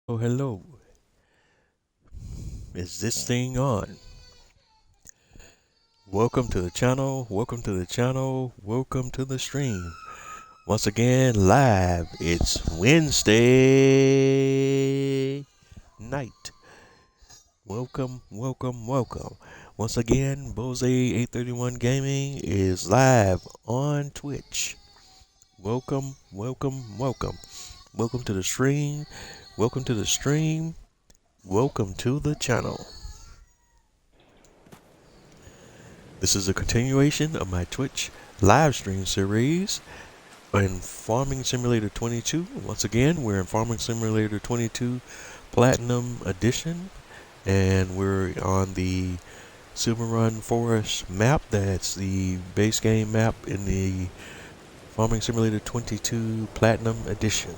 Oh, hello. Is this thing on? Welcome to the channel. Welcome to the channel. Welcome to the stream. Once again, live. It's Wednesday night. Welcome, welcome, welcome. Once again, Bose 831 Gaming is live on Twitch. Welcome, welcome, welcome. Welcome to the stream. Welcome to the stream. Welcome to the channel. This is a continuation of my Twitch live stream series in Farming Simulator 22. Once again, we're in Farming Simulator 22 Platinum Edition, and we're on the Silverrun Forest map. That's the base game map in the Farming Simulator 22 Platinum Edition.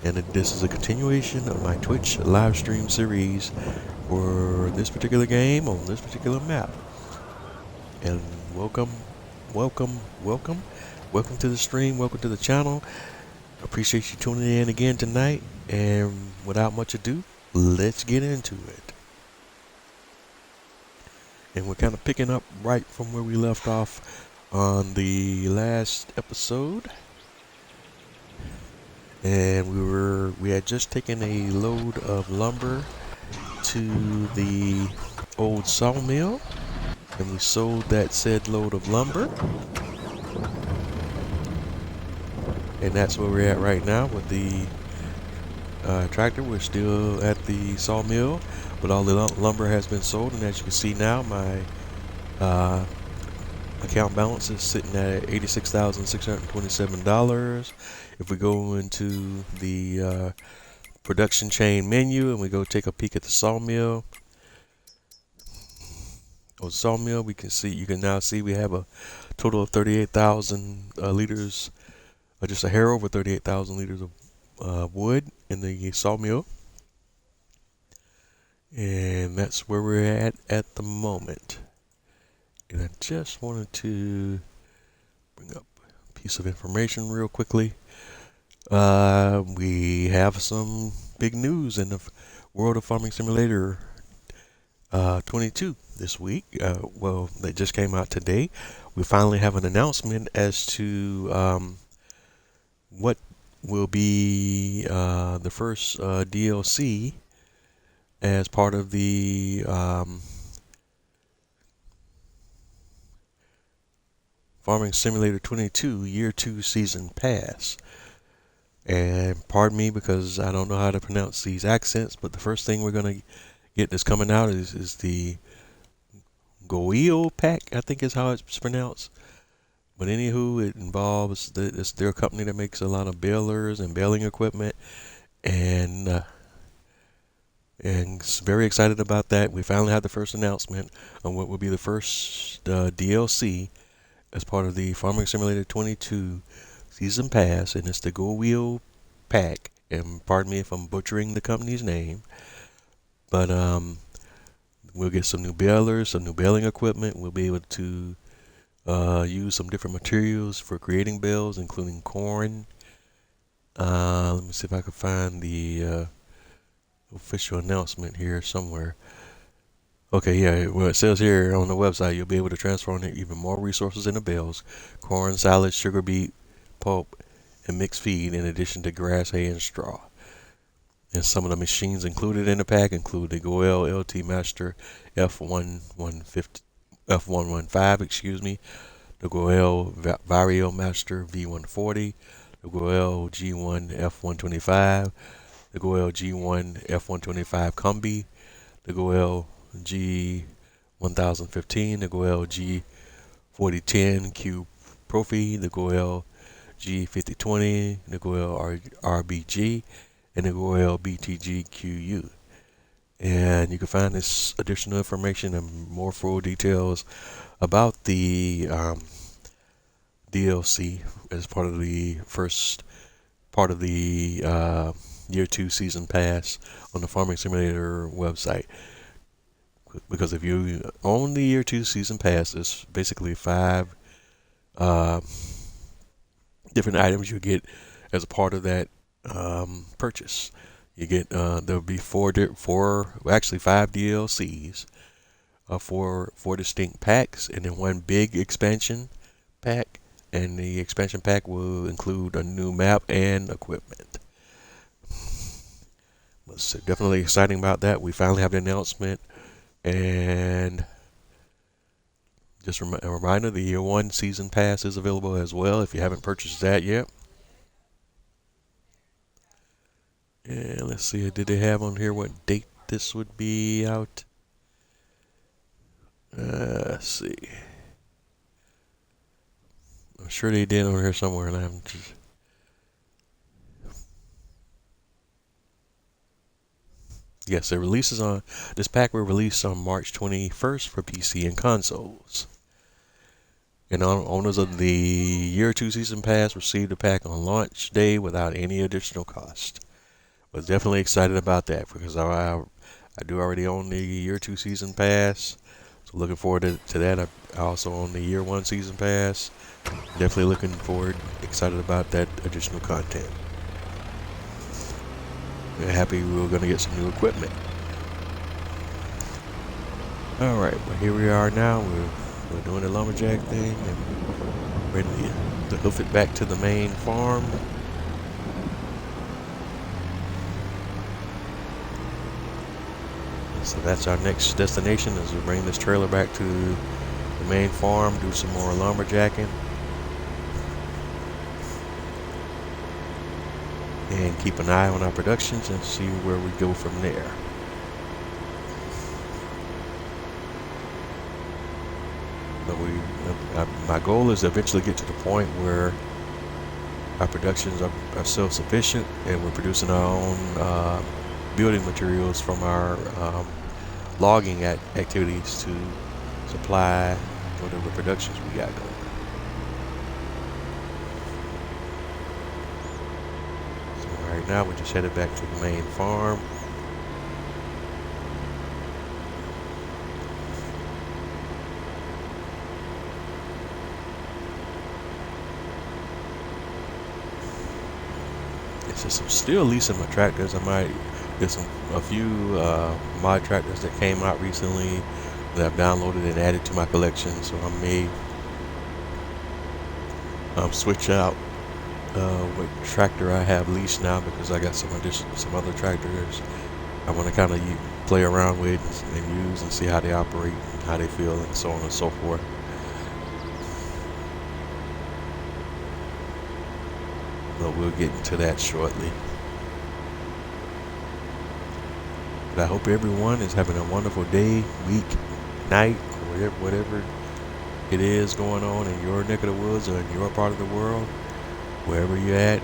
And this is a continuation of my Twitch live stream series for this particular game on this particular map. And welcome, welcome, welcome. Welcome to the stream. Welcome to the channel. Appreciate you tuning in again tonight. And without much ado, let's get into it. And we're kind of picking up right from where we left off on the last episode. And we had just taken a load of lumber to the old sawmill. And we sold that said load of lumber. And that's where we're at right now with the tractor. We're still at the sawmill, but all the lumber has been sold. And as you can see now, my account balance is sitting at $86,627. If we go into the production chain menu and we go take a peek at the sawmill, we can see, you can now see we have a total of 38,000 liters, just a hair over 38,000 liters of wood in the sawmill. And that's where we're at the moment. And I just wanted to bring up a piece of information real quickly. We have some big news in the world of Farming Simulator 22 this week. Well, that just came out today. We finally have an announcement as to what will be the first DLC as part of the Farming Simulator 22 Year 2 Season Pass. And pardon me because I don't know how to pronounce these accents, but the first thing we're going to get that's coming out is the Goio Pack, I think is how it's pronounced. But anywho, it involves, it's their company that makes a lot of balers and baling equipment. And very excited about that. We finally had the first announcement on what will be the first DLC as part of the Farming Simulator 22 Season Pass, and it's the Go Wheel Pack. And pardon me if I'm butchering the company's name, but we'll get some new balers, some new baling equipment. We'll be able to use some different materials for creating bales, including corn. Let me see if I can find the official announcement here somewhere. Okay, yeah, well, it says here on the website you'll be able to transfer on even more resources into bales: corn, salad, sugar beet, pulp, and mixed feed, in addition to grass, hay, and straw. And some of the machines included in the pack include the Goel LT Master F115, the Goel Vario Master V140, the Goel G1 F125, the Goel G1 F125 Combi, the Goel G1015, the Goel G4010 Q Profi, the Goel G5020, the Goel RBG, and the Goel BTG QU. And you can find this additional information and more full details about the DLC as part of the first part of the Year 2 Season Pass on the Farming Simulator website. Because if you own the Year 2 Season Pass, there's basically 5 different items you get as a part of that purchase. You get there'll be actually five DLCs, four distinct packs, and then one big expansion pack. And the expansion pack will include a new map and equipment. It's definitely exciting about that. We finally have the announcement, and just a reminder: the year one season pass is available as well if you haven't purchased that yet. And let's see, did they have on here what date this would be out? Let's see. I'm sure they did on here somewhere, and I'm just. Yes, it releases on this pack will release on March 21st for PC and consoles. And owners of the Year 2 Season Pass receive the pack on launch day without any additional cost. Was definitely excited about that because I do already own the Year 2 Season Pass. So looking forward to that. I also own the Year 1 Season Pass. Definitely looking forward, excited about that additional content. We're happy we were going to get some new equipment. Alright, well here we are now. We're doing the lumberjack thing and ready to hoof it back to the main farm. So that's our next destination, is to bring this trailer back to the main farm, do some more lumberjacking, and keep an eye on our productions and see where we go from there. But my goal is to eventually get to the point where our productions are self-sufficient and we're producing our own building materials from our logging activities to supply whatever productions we got going. So right now we just headed back to the main farm. Since I'm still leasing my tractors, I might get a few mod tractors that came out recently that I've downloaded and added to my collection. So I may switch out what tractor I have leased now, because I got some other tractors I want to kind of play around with and use and see how they operate and how they feel and so on and so forth. But we'll get into that shortly. But I hope everyone is having a wonderful day, week, night, or whatever it is going on in your neck of the woods or in your part of the world, wherever you're at.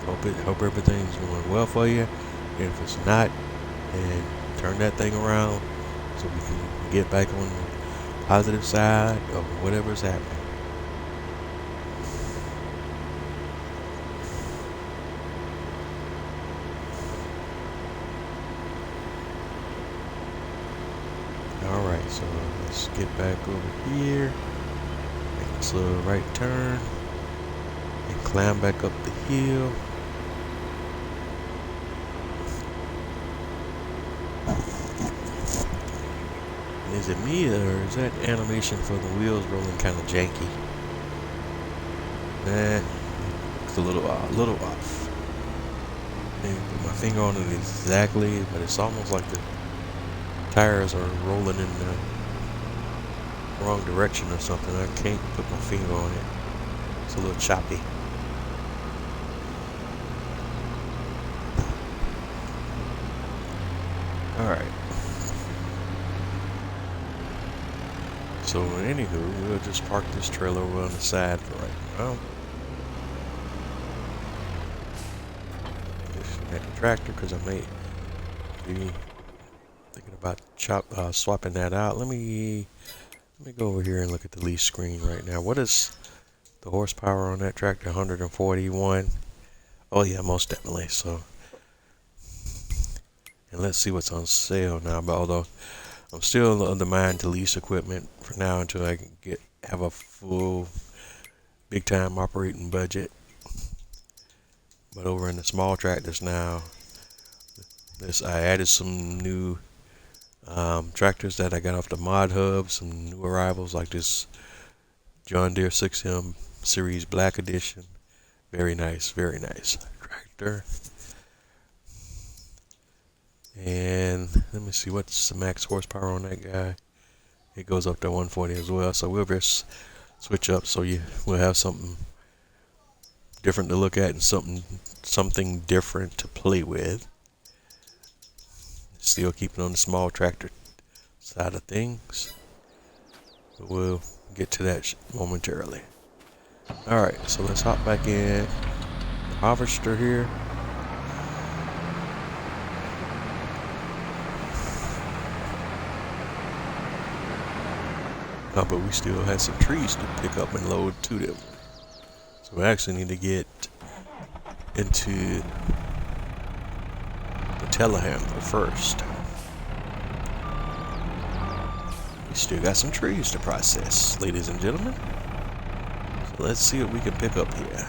Hope everything's going well for you. And if it's not, then turn that thing around so we can get back on the positive side of whatever's happening. Alright, so let's get back over here, make this little right turn, and climb back up the hill. And is it me, or is that animation for the wheels rolling kind of janky? Nah, it's a little off. Maybe put my finger on it exactly, but it's almost like the tires are rolling in the wrong direction or something. I can't put my finger on it. It's a little choppy. Alright. So anywho, we'll just park this trailer over on the side for right now. Disconnect the tractor because I may be thinking about swapping that out. Let me go over here and look at the lease screen right now. What is the horsepower on that tractor? 141. Oh yeah, most definitely. So, and let's see what's on sale now. But although I'm still of the mind to lease equipment for now until I can have a full big time operating budget. But over in the small tractors now, I added some new tractors that I got off the mod hub, some new arrivals like this John Deere 6M Series Black Edition. Very nice tractor. And let me see what's the max horsepower on that guy. It goes up to 140 as well. So we'll just switch up so we'll have something different to look at and something different to play with. Still keeping on the small tractor side of things, but we'll get to that momentarily. Alright, so let's hop back in the harvester here. Oh, but we still have some trees to pick up and load to them. So we actually need to get into the telehandler first. We still got some trees to process, ladies and gentlemen. So let's see what we can pick up here.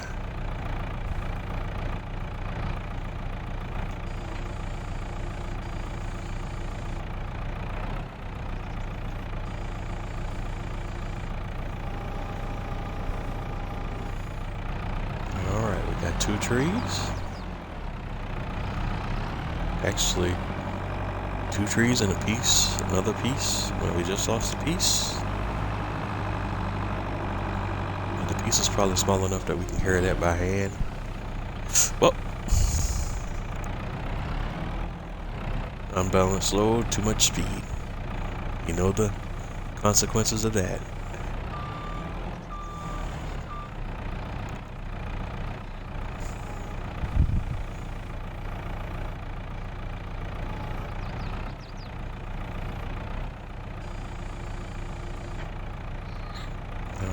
Alright, we got 2 trees. Actually, 2 trees and a piece, another piece. Well, we just lost a piece. And the piece is probably small enough that we can carry that by hand. Well, unbalanced load, too much speed. You know the consequences of that.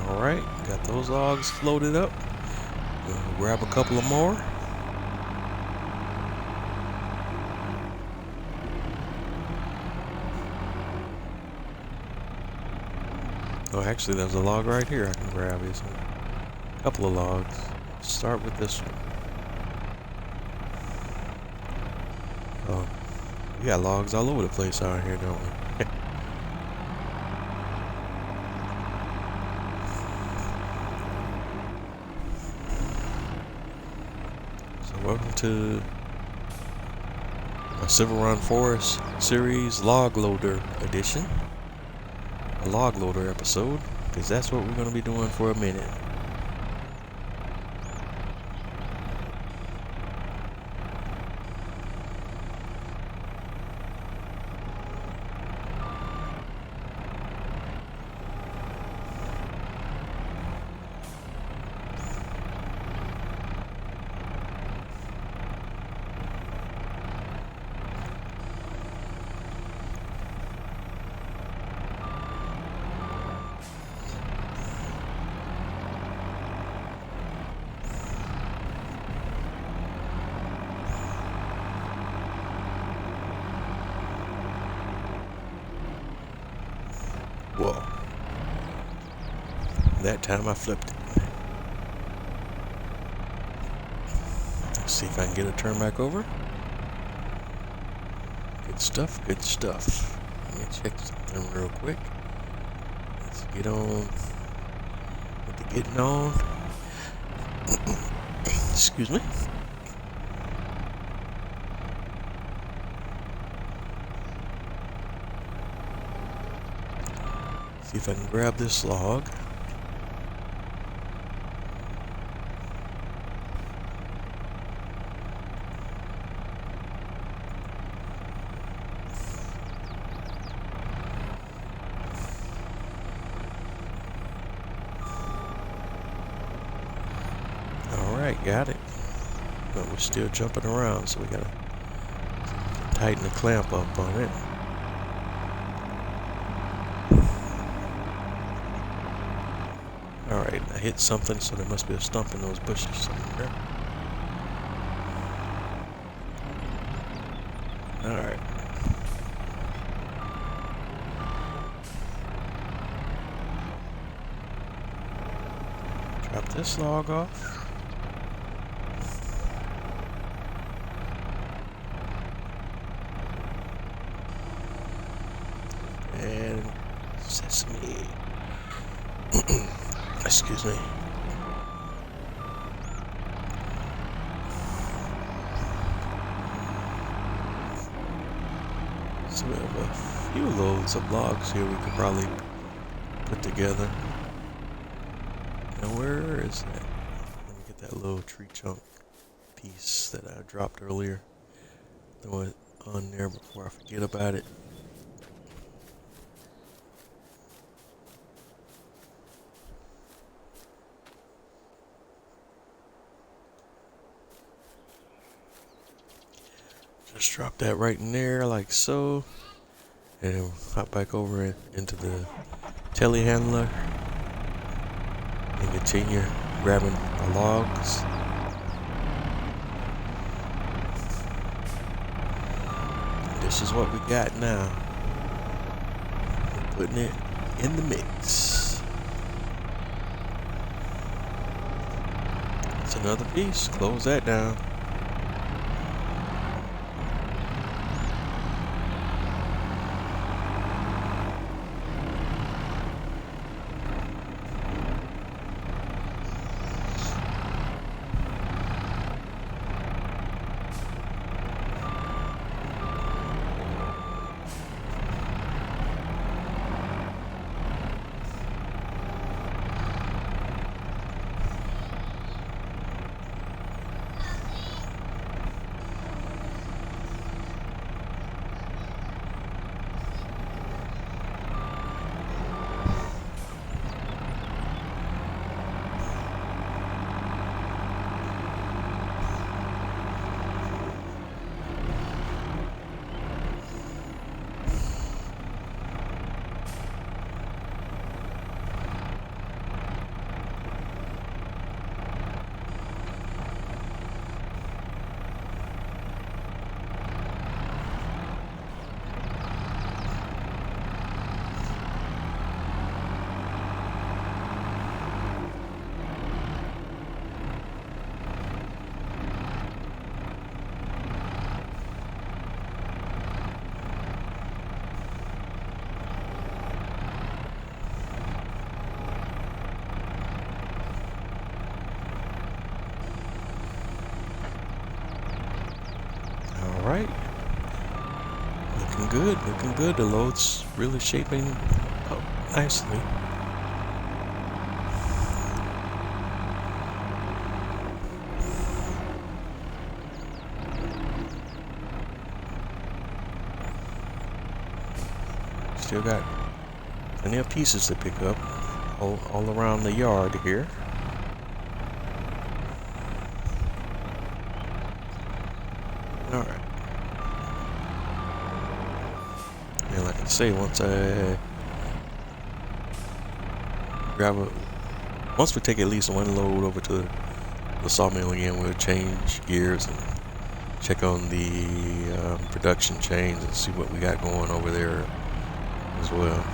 Alright, got those logs loaded up. We'll grab a couple of more. Oh, actually, there's a log right here I can grab. There's a couple of logs. Start with this one. Oh, we got logs all over the place out here, don't we? Welcome to a SILVERRUN Forest Series Log Loader Edition. A log loader episode, because that's what we're going to be doing for a minute. Whoa. That time I flipped it. Let's see if I can get a turn back over. Good stuff, good stuff. Let me check something real quick. Let's get on with the getting on. Excuse me. See if I can grab this log. Alright, got it. But we're still jumping around, so we gotta tighten the clamp up on it. Alright, I hit something, so there must be a stump in those bushes somewhere. Alright. Drop this log off. Excuse me. So we have a few loads of logs here we could probably put together. Now where is that? Let me get that little tree chunk piece that I dropped earlier. Throw it on there before I forget about it. Just drop that right in there like so. And hop back over into the telehandler and continue grabbing the logs. And this is what we got now. We're putting it in the mix. It's another piece. Close that down. Alright. Looking good, looking good. The load's really shaping up nicely. Still got plenty of pieces to pick up all around the yard here. Alright. And like I say, once we take at least one load over to the sawmill again, we'll change gears and check on the production chains and see what we got going over there as well.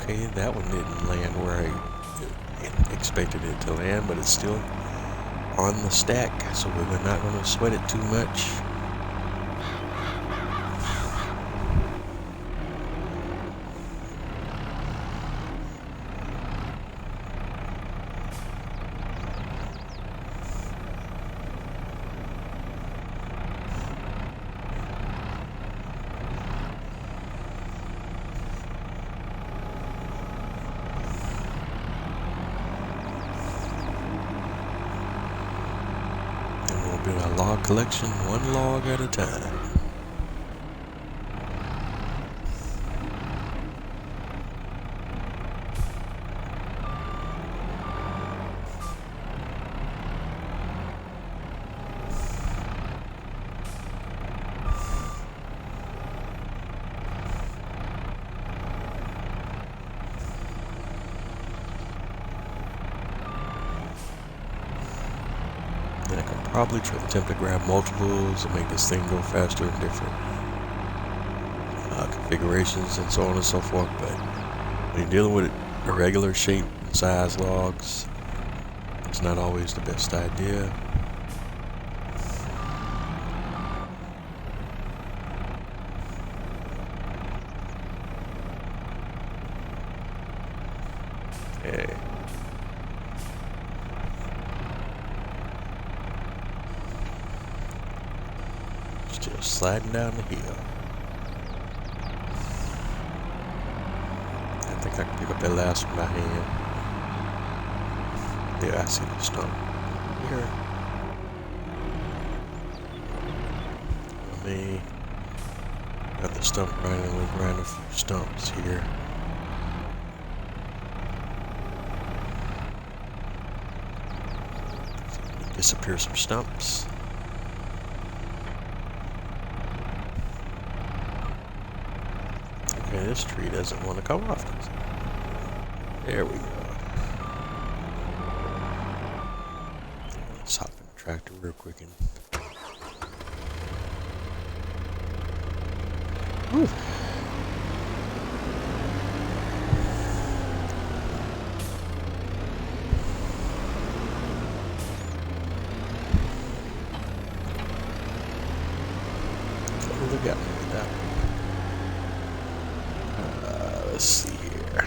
Okay, that one didn't land where I expected it to land, but it's still on the stack, so we're not going to sweat it too much. Build our log collection one log at a time. Then I can probably attempt to grab multiples and make this thing go faster in different configurations and so on and so forth, but when you're dealing with irregular shape and size logs, it's not always the best idea. Okay. Still sliding down the hill. I think I can pick up that last one by hand. Yeah, I see the stump here. Let me got the stump grinding. We'll grind a few stumps here. Disappear some stumps. Okay, this tree doesn't want to come off. There we go. Let's hop in the tractor real quick and. Whew. Oh, look at that. Let's see here.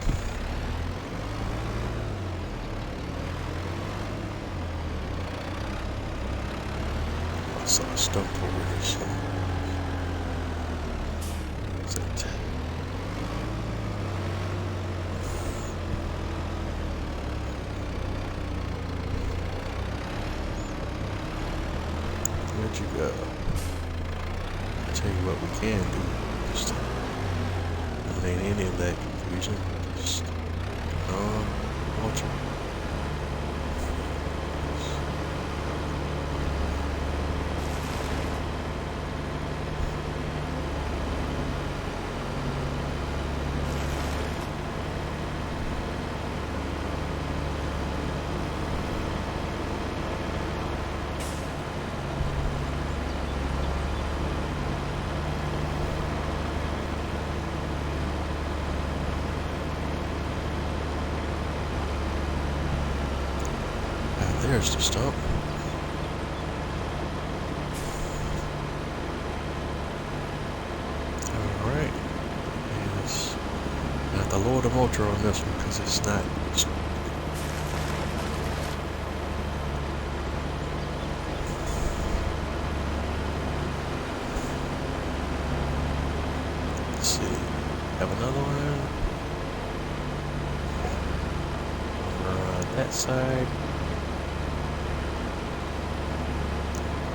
I saw a stump over here somewhere. What's it? Where'd you go? I'll tell you what we can do. Just eliminate any of that confusion. Just ultra. There's the stump. Alright. Yes. I have to lower the motor on this one because it's not. Let's see. Have another one. Over on that side.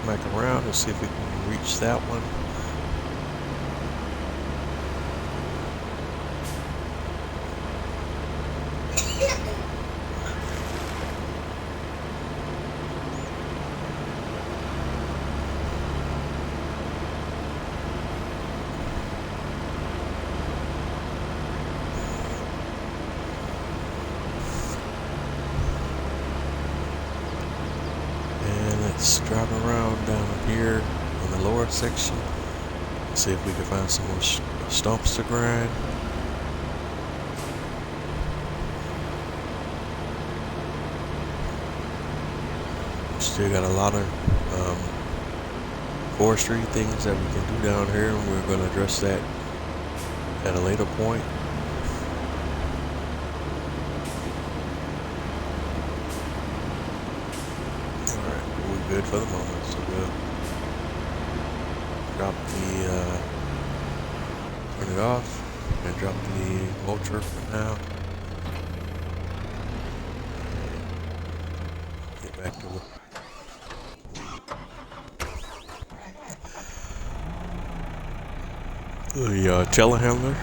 Back around and see if we can reach that one. Let's drive around down here in the lower section and see if we can find some more stumps to grind. Still got a lot of forestry things that we can do down here, and we're going to address that at a later point. Alright, we're good for the moment, so we'll drop the, turn it off, and drop the vulture for now. Get back to the telehandler.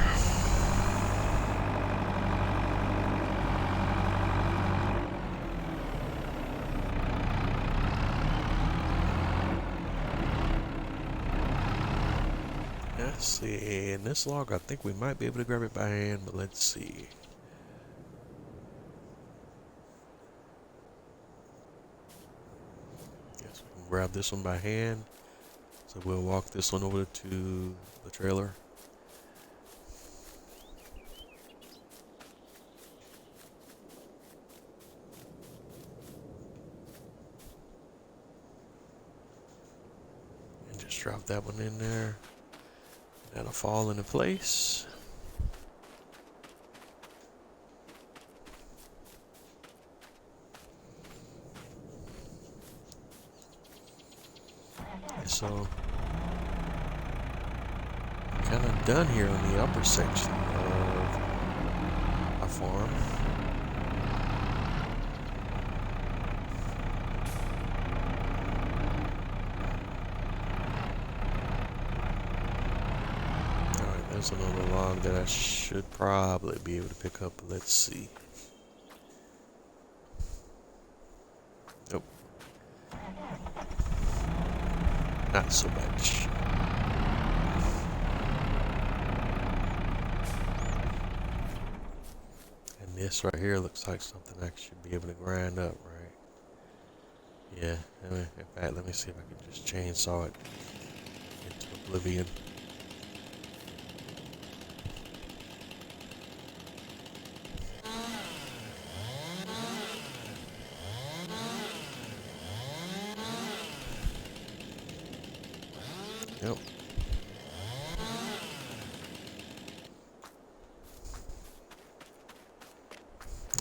Let's see, in this log I think we might be able to grab it by hand, but let's see. Yes, we can grab this one by hand. So we'll walk this one over to the trailer. And just drop that one in there. That'll fall into place. So, kind of done here on the upper section of our farm. Alright, there's another log that I should probably be able to pick up. Let's see. Nope. Not so much. And this right here looks like something I should be able to grind up, right? Yeah, in fact, let me see if I can just chainsaw it into oblivion. Yep.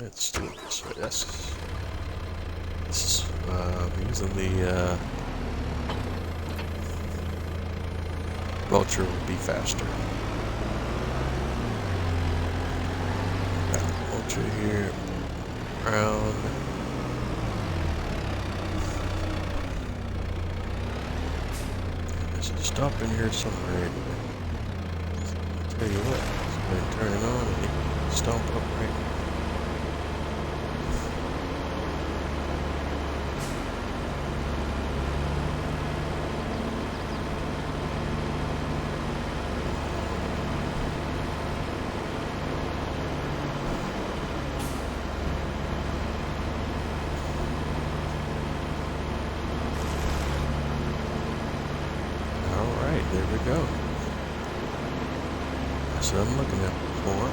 Let's do it this way. This is using the vulture would be faster. Got the vulture here, around. This should stop in here somewhere anyway. I'll tell you what, let's go ahead and turn it on and stomp up right now. There we go. That's what I'm looking at before.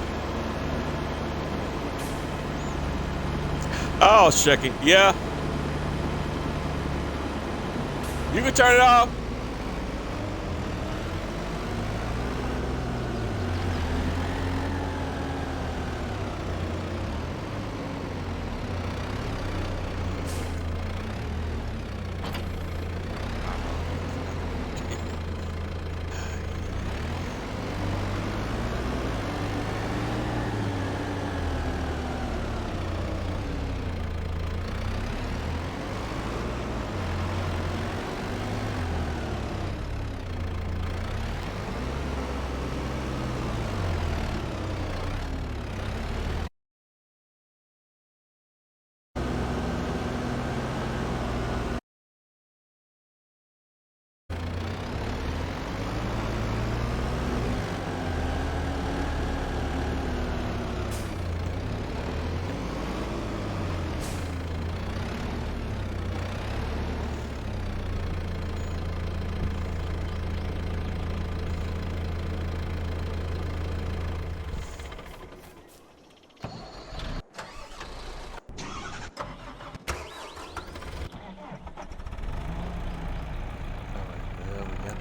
Oh, Shecky. Yeah. You can turn it off.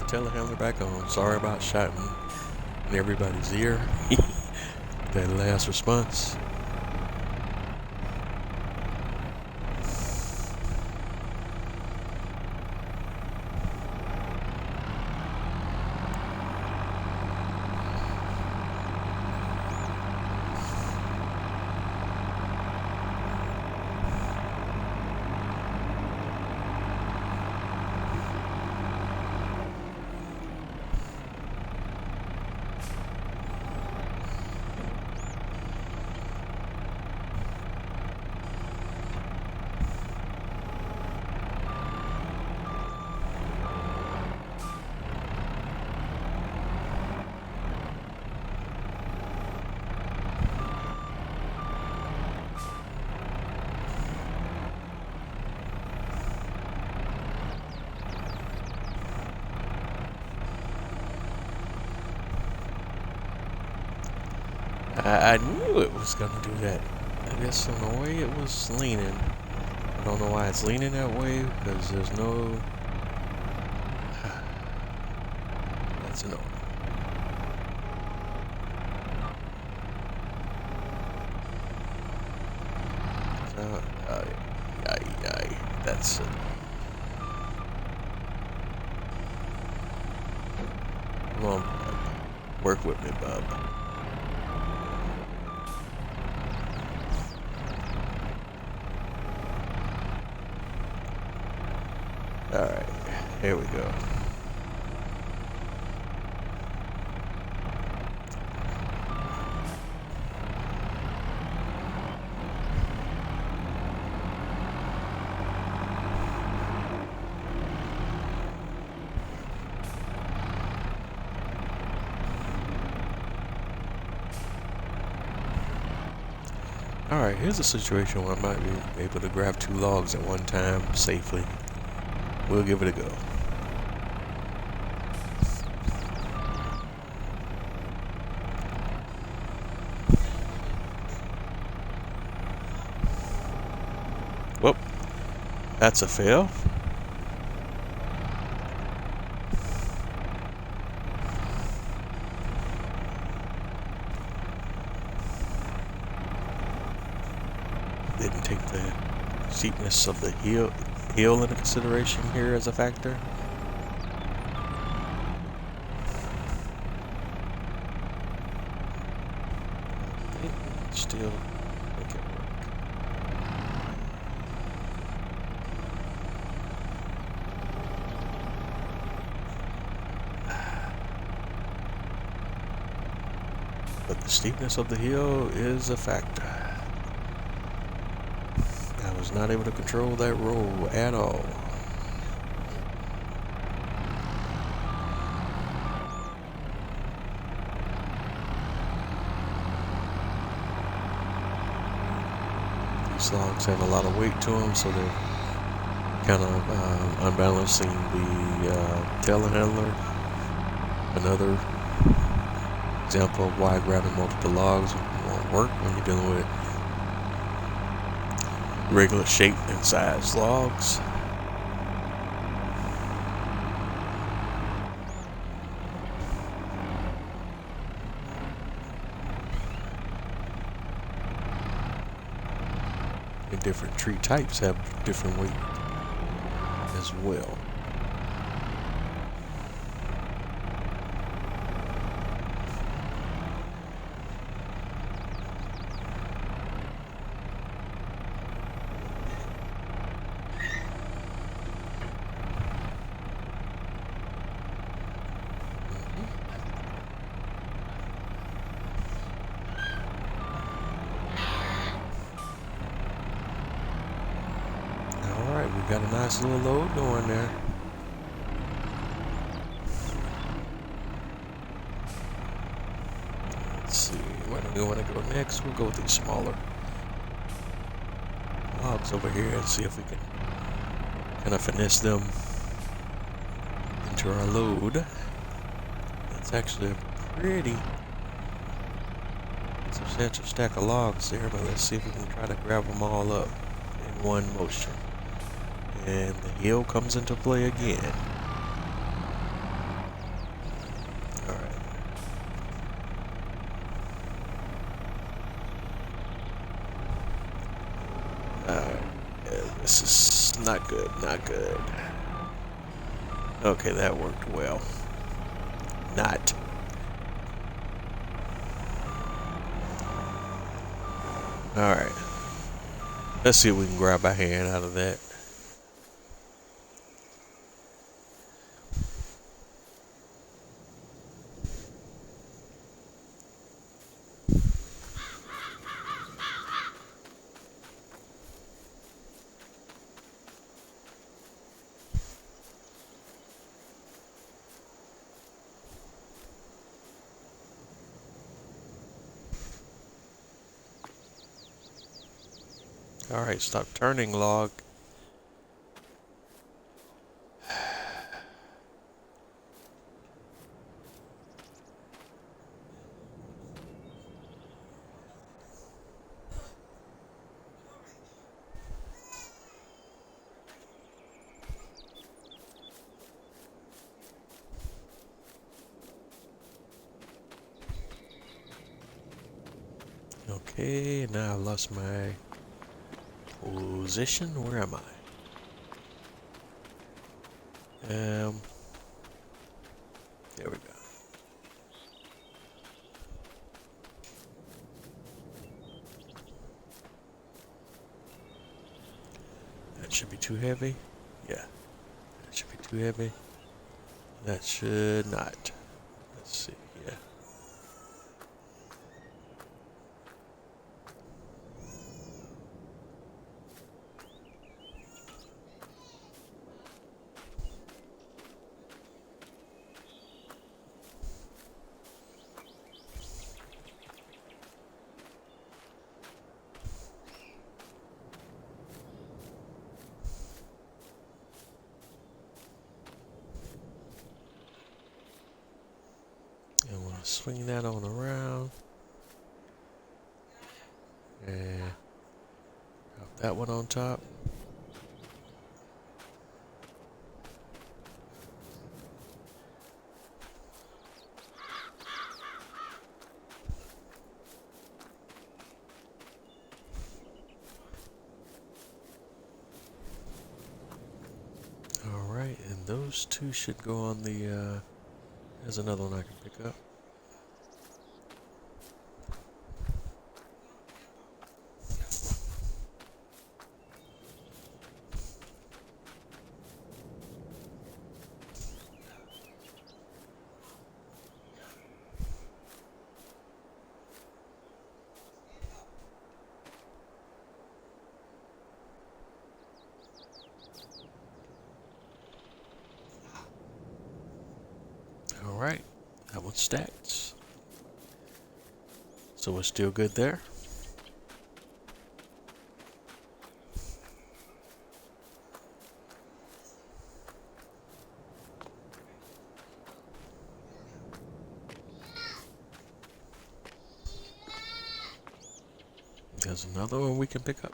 telehandler back on. Sorry about shouting in everybody's ear. That last response. I knew it was gonna do that. I guess in the way it was leaning. I don't know why it's leaning that way, because there's no... That's annoying. So, that's it. Come on, bub. Work with me, bub. Alright, here we go. Alright, here's a situation where I might be able to grab 2 logs at one time safely. We'll give it a go. Whoop, that's a fail. Didn't take the steepness of the hill into consideration here as a factor. I think we can still make it work. But the steepness of the hill is a factor. I was not able to control that roll at all. These logs have a lot of weight to them, so they're kind of unbalancing the telehandler. Another example of why grabbing multiple logs won't work when you're dealing with regular shape and size logs. And different tree types have different weight as well. Alright, we got a nice little load going there. Let's see, where do we want to go next? We'll go with these smaller logs over here and see if we can kind of finesse them into our load. That's actually a pretty substantial stack of logs there, but let's see if we can try to grab them all up in one motion. And the hill comes into play again. This is not good, not good. Okay, that worked well. Not. Alright. Let's see if we can grab a hand out of that. Alright, stop turning, log. Okay, now I lost my position. Where am I? There we go. That should be too heavy. Yeah, that should be too heavy. That should not. Let's see. Yeah. And we'll swing that on around. And drop that one on top. Alright, and those two should go on the, there's another one I can pick up. Alright, that one's stacked. So we're still good there. There's another one we can pick up.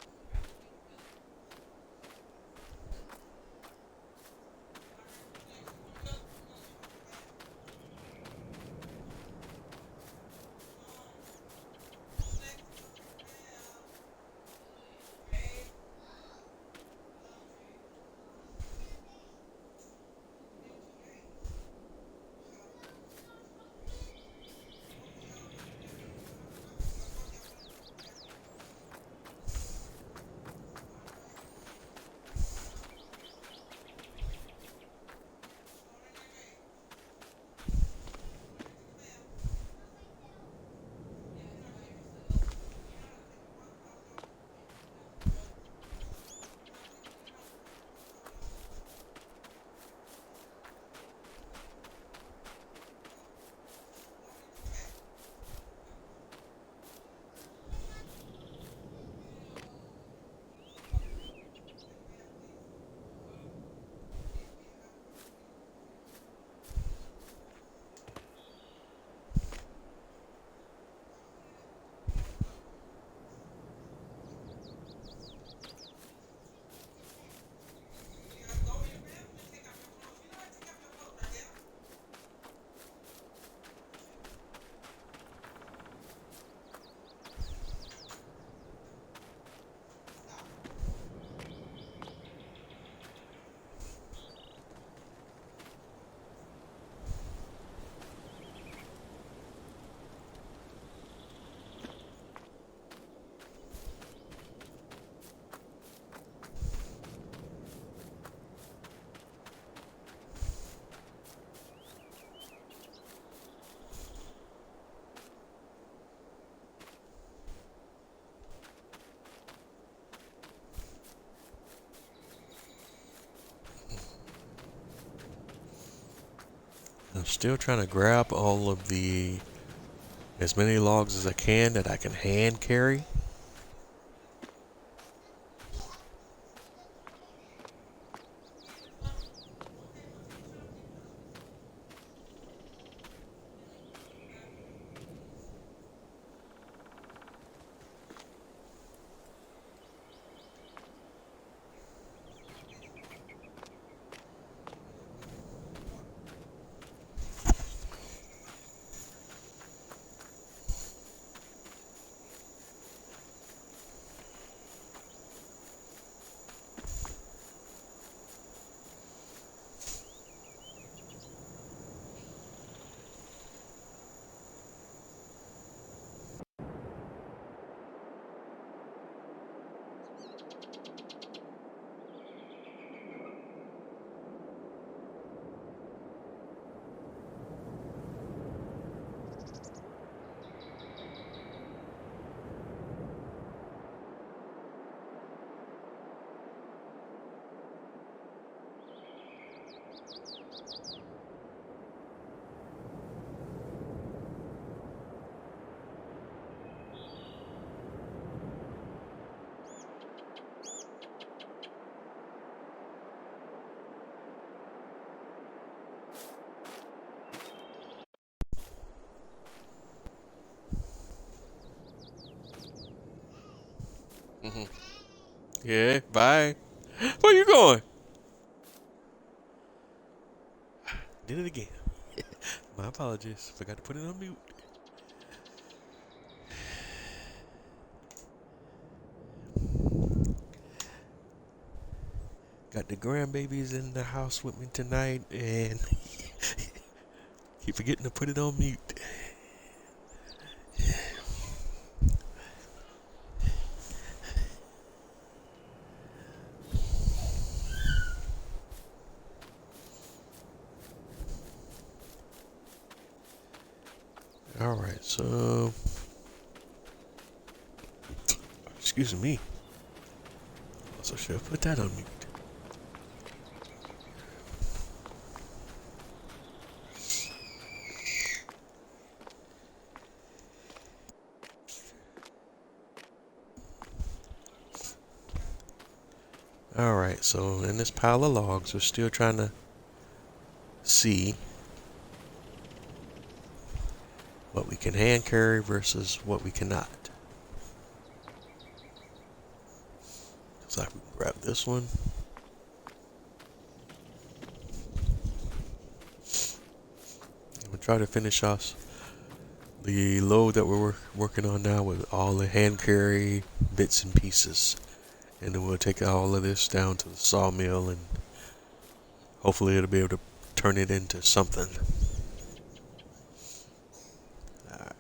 I'm still trying to grab all of as many logs as I can that I can hand carry. Hmm. Yeah, bye. Where you going? Did it again. My apologies. Forgot to put it on mute. Got the grandbabies in the house with me tonight and keep forgetting to put it on mute. Alright, so excuse me. Also should have put that on mute. Alright, so in this pile of logs, we're still trying to see what we can hand carry versus what we cannot. So I can grab this one. We'll try to finish off the load that we're working on now with all the hand carry bits and pieces. And then we'll take all of this down to the sawmill and hopefully it'll be able to turn it into something. Alright.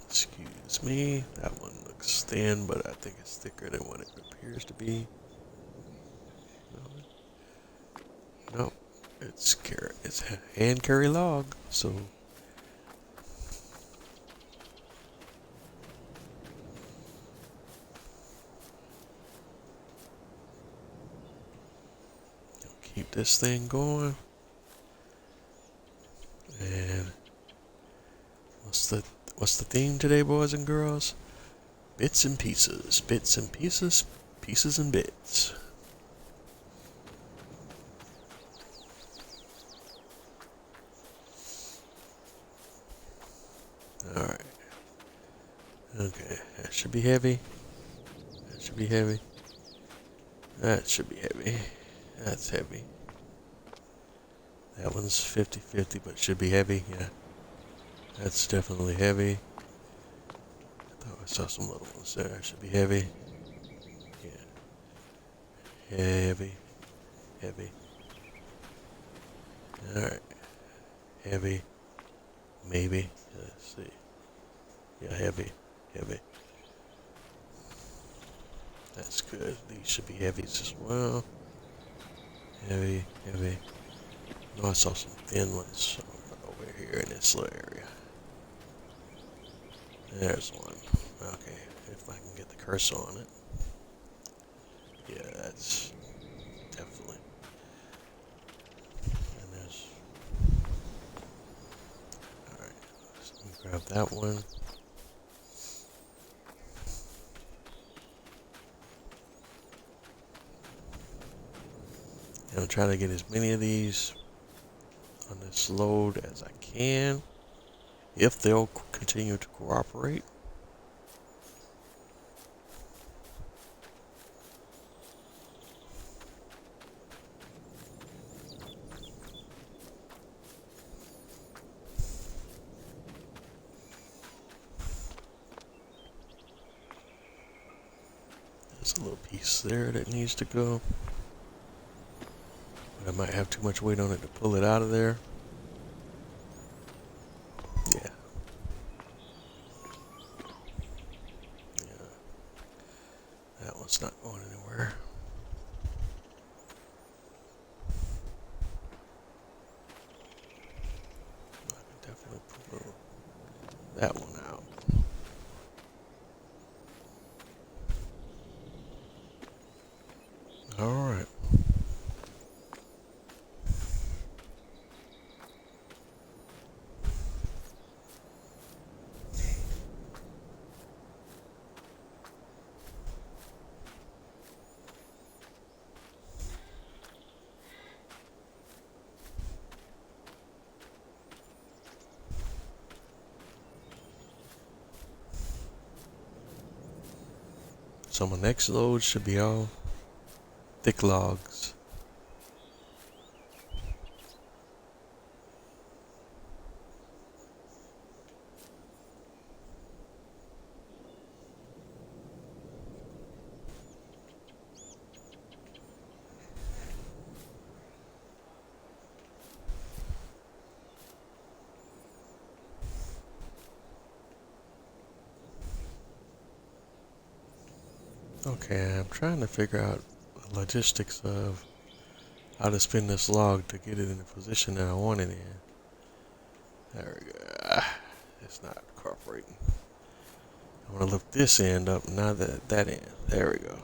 Excuse me, that one looks thin, but I think it's thicker than what it appears to be. No, it's a hand carry log, so keep this thing going. And what's the theme today, boys and girls? Bits and pieces, bits and pieces, pieces and bits. Alright. Okay, that should be heavy. That should be heavy. That should be heavy. That's heavy. That one's 50-50, but should be heavy, yeah. That's definitely heavy. I thought I saw some little ones there. That should be heavy. Yeah. Heavy. Heavy. Alright. Heavy. Maybe. Let's see. Yeah, heavy. Heavy. That's good. These should be heavies as well. Heavy. Heavy. No, I saw some thin ones over here in this little area. There's one. Okay, if I can get the cursor on it. Yeah, that's definitely. And there's. Alright, let me grab that one. And I'm trying to get as many of these on this load as I can, if they'll continue to cooperate. There's a little piece there that needs to go. But I might have too much weight on it to pull it out of there. Yeah. Yeah. That one's not going anywhere. I can definitely pull that one out. Alright. So my next load should be all thick logs. Okay, I'm trying to figure out the logistics of how to spin this log to get it in the position that I want it in. There we go. It's not cooperating. I want to lift this end up, not that end. There we go.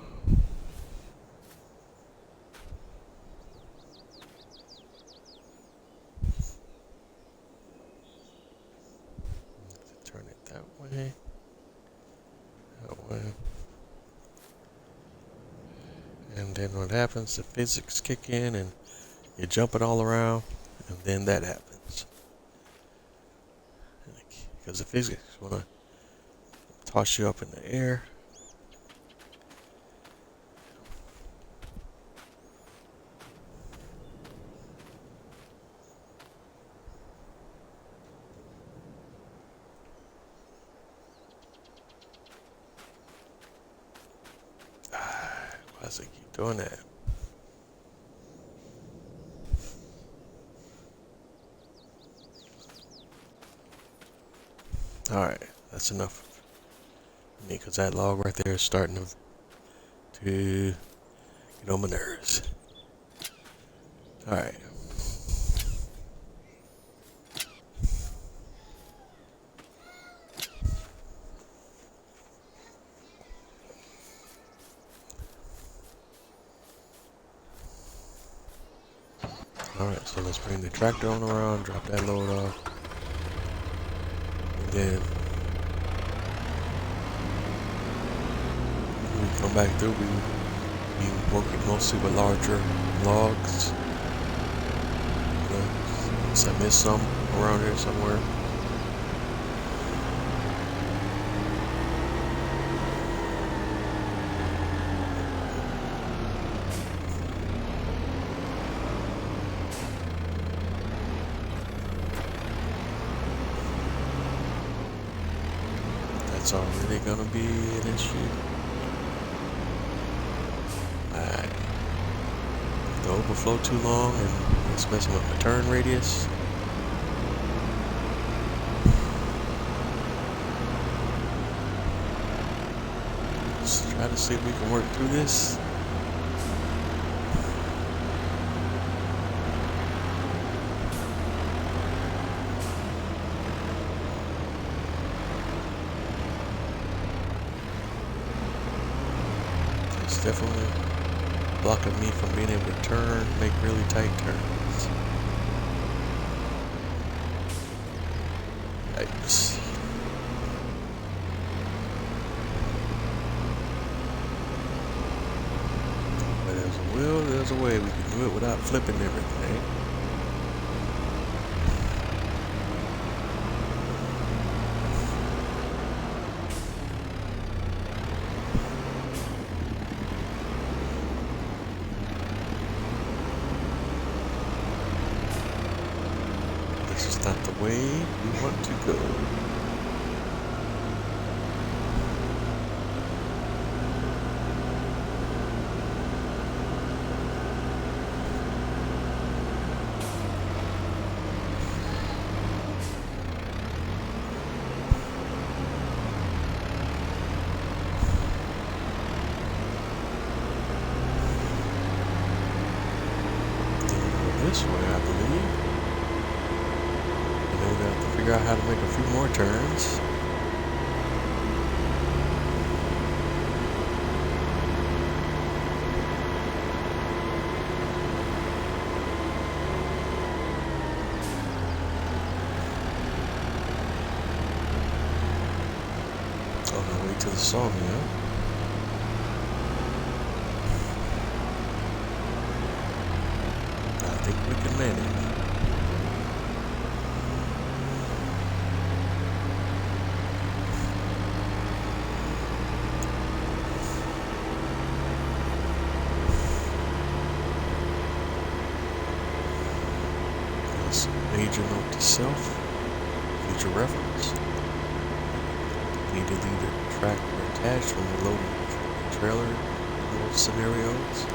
Turn it that way. That way. And then what happens, the physics kick in and you jump it all around, and then that happens. Because the physics want to toss you up in the air. Why does it keep doing that? Alright, that's enough for me, because that log right there is starting to get on my nerves. Alright. Alright, so let's bring the tractor on around, drop that load off. And then when we come back through, we be working mostly with larger logs. Unless I missed some around here somewhere. That's already gonna be an issue. If the overflow too long and it's messing with my turn radius. Let's try to see if we can work through this. It's definitely blocking me from being able to turn, make really tight turns. Yikes. But there's a will, there's a way. We can do it without flipping everything. This is not the way we want to go. This way, I believe. And then we're gonna have to figure out how to make a few more turns. On our way to the sawmill. I think we can manage. Yes, major note to self, future reference. Need to leave the tractor attached from the loading trailer in most scenarios.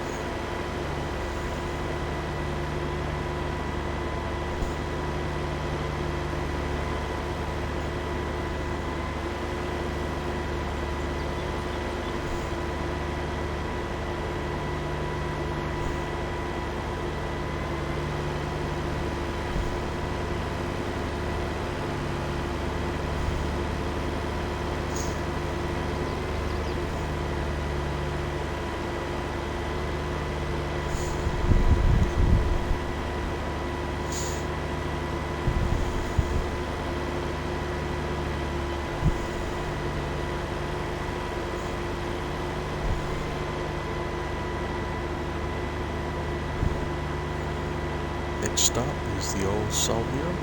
Next stop is the old sawmill.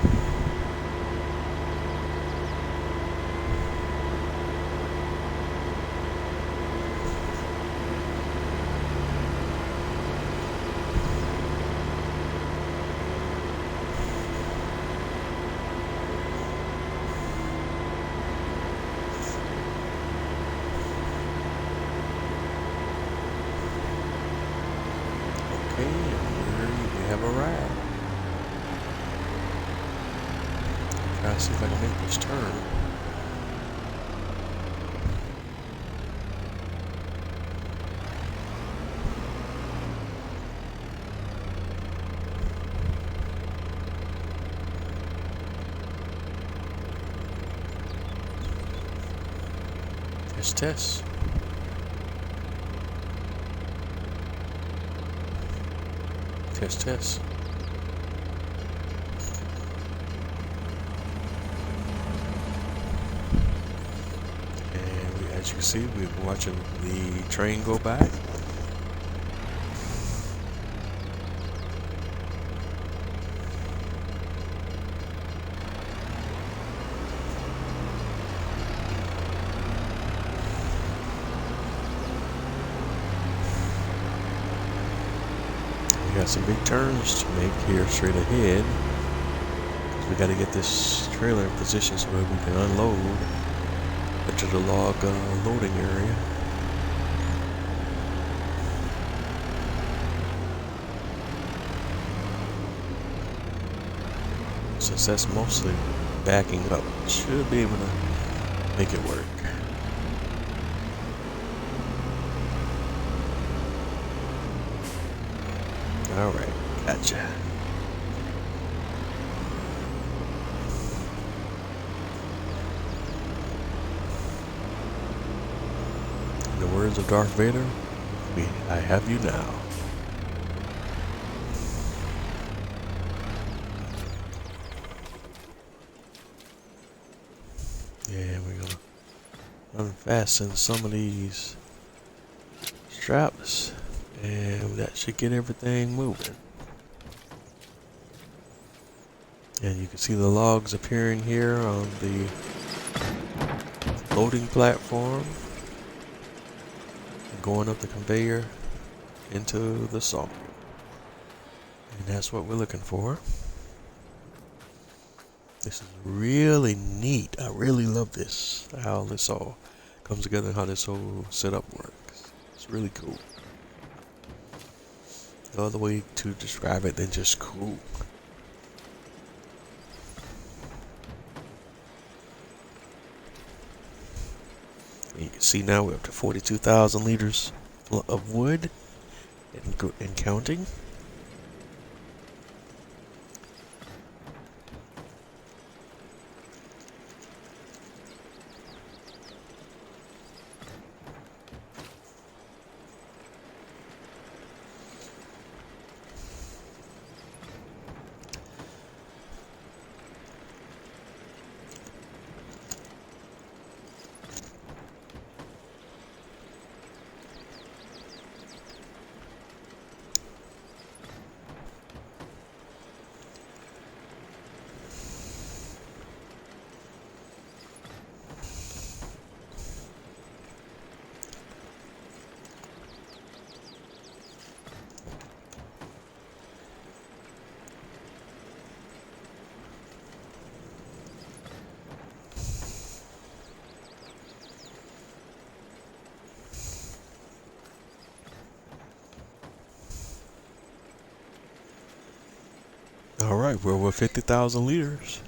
Okay, and we have arrived. Try to see if I can make this turn. Test. Test. And as you can see, we're watching the train go by. We got some big turns to make here straight ahead. We got to get this trailer in position so that we can unload into the log loading area. Since that's mostly backing up, should be able to make it work. Alright, gotcha. In the words of Darth Vader, I have you now. Yeah, we're gonna unfasten some of these straps, and that should get everything moving. And you can see the logs appearing here on the loading platform, and going up the conveyor into the sawmill. And that's what we're looking for. This is really neat. I really love this, how this all comes together and how this whole setup works. It's really cool. No other way to describe it than just cool. And you can see now we're up to 42,000 liters of wood and counting. All right, we're over 50,000 liters.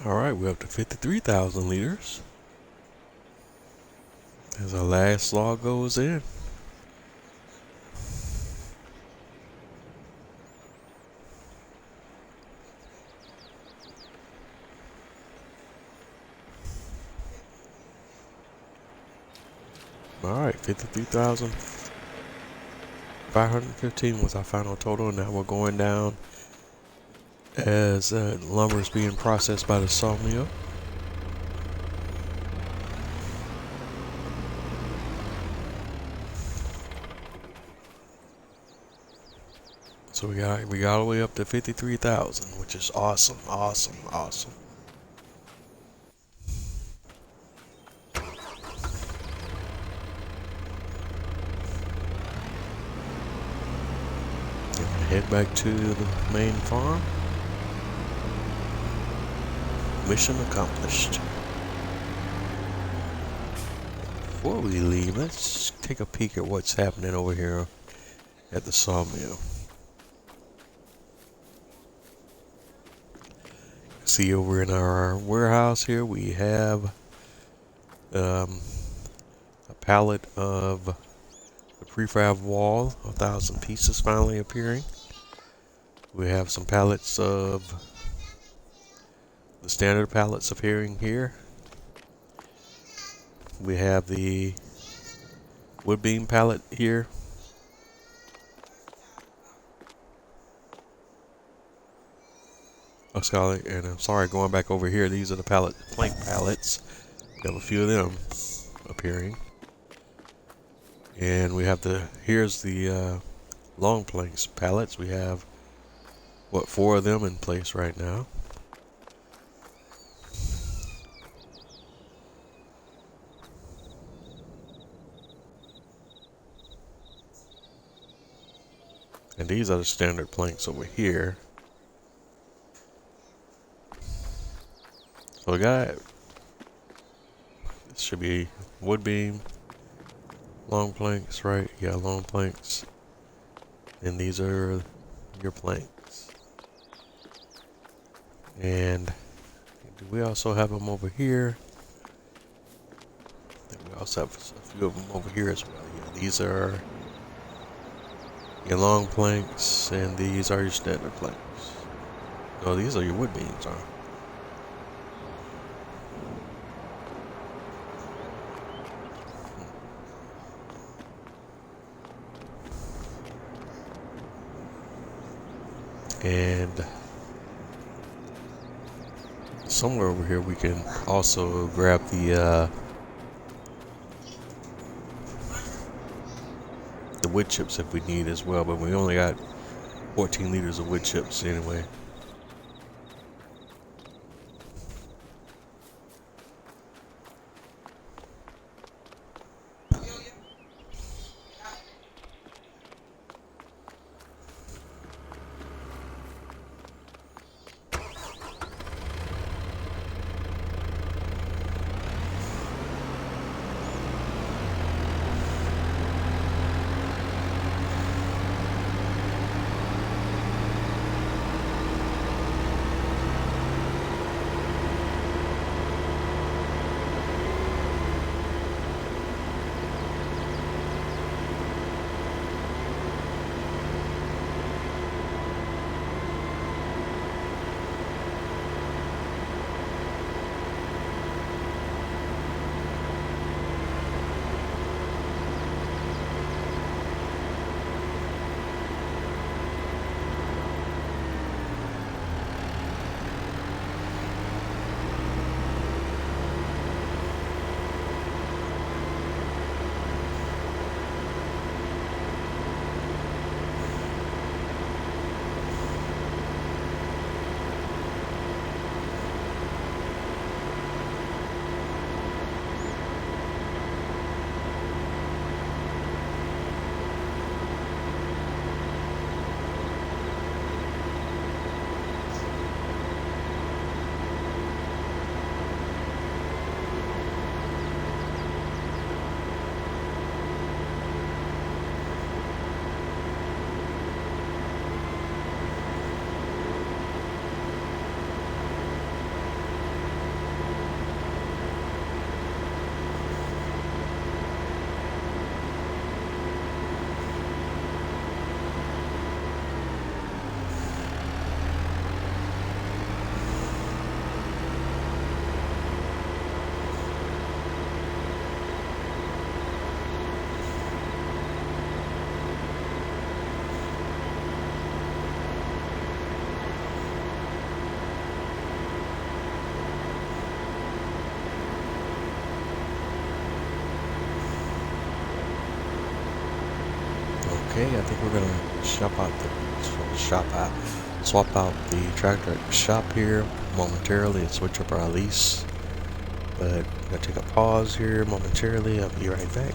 All right, we're up to 53,000 liters as our last log goes in. All right, 53,515 was our final total. Now we're going down as lumber is being processed by the sawmill. So we got all the way up to 53,000, which is awesome, awesome, awesome. And head back to the main farm. Mission accomplished. Before we leave, let's take a peek at what's happening over here at the sawmill. See, over in our warehouse here, we have a pallet of the prefab wall, 1,000 pieces finally appearing. We have some pallets of the standard pallets appearing here. We have the wood beam pallet here. Oh, Scully, and I'm sorry, going back over here, these are the plank pallets. We have a few of them appearing. And we have here's the long planks pallets. We have, 4 of them in place right now. And these are the standard planks over here. So we got, this should be wood beam, long planks, right? Yeah, long planks. And these are your planks. And do we also have them over here? I think we also have a few of them over here as well. Yeah, these are your long planks, and these are your standard planks. No, these are your wood beams, huh? And somewhere over here we can also grab the wood chips if we need as well, but we only got 14 liters of wood chips anyway. Okay, I think we're gonna swap out the tractor at the shop here momentarily and switch up our lease. But I'm gonna take a pause here momentarily. I'll be right back.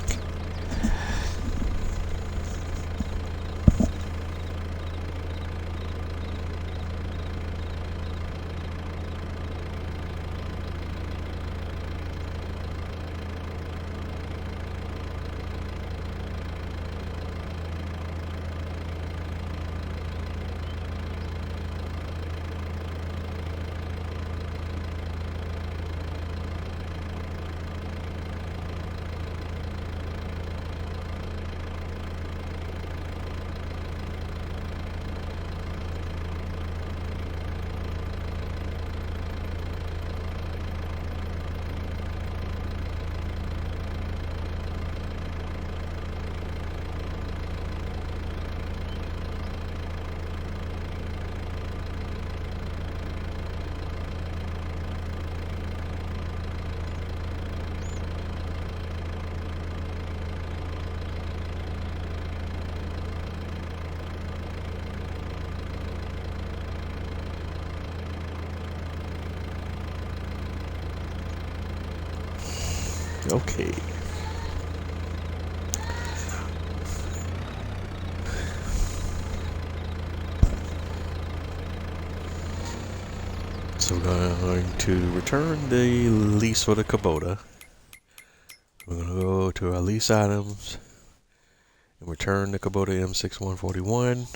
Okay. going to return the lease for the Kubota. We're going to go to our lease items and return the Kubota M6141.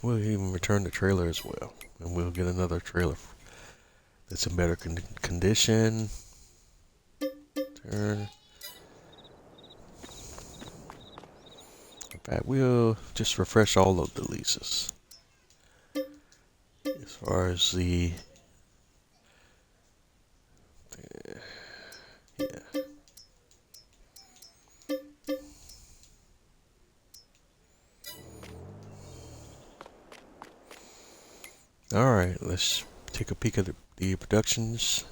We'll even return the trailer as well, and we'll get another trailer that's in better condition. Turn. In fact, we'll just refresh all of the leases. As far as the yeah. All right, let's take a peek at the productions.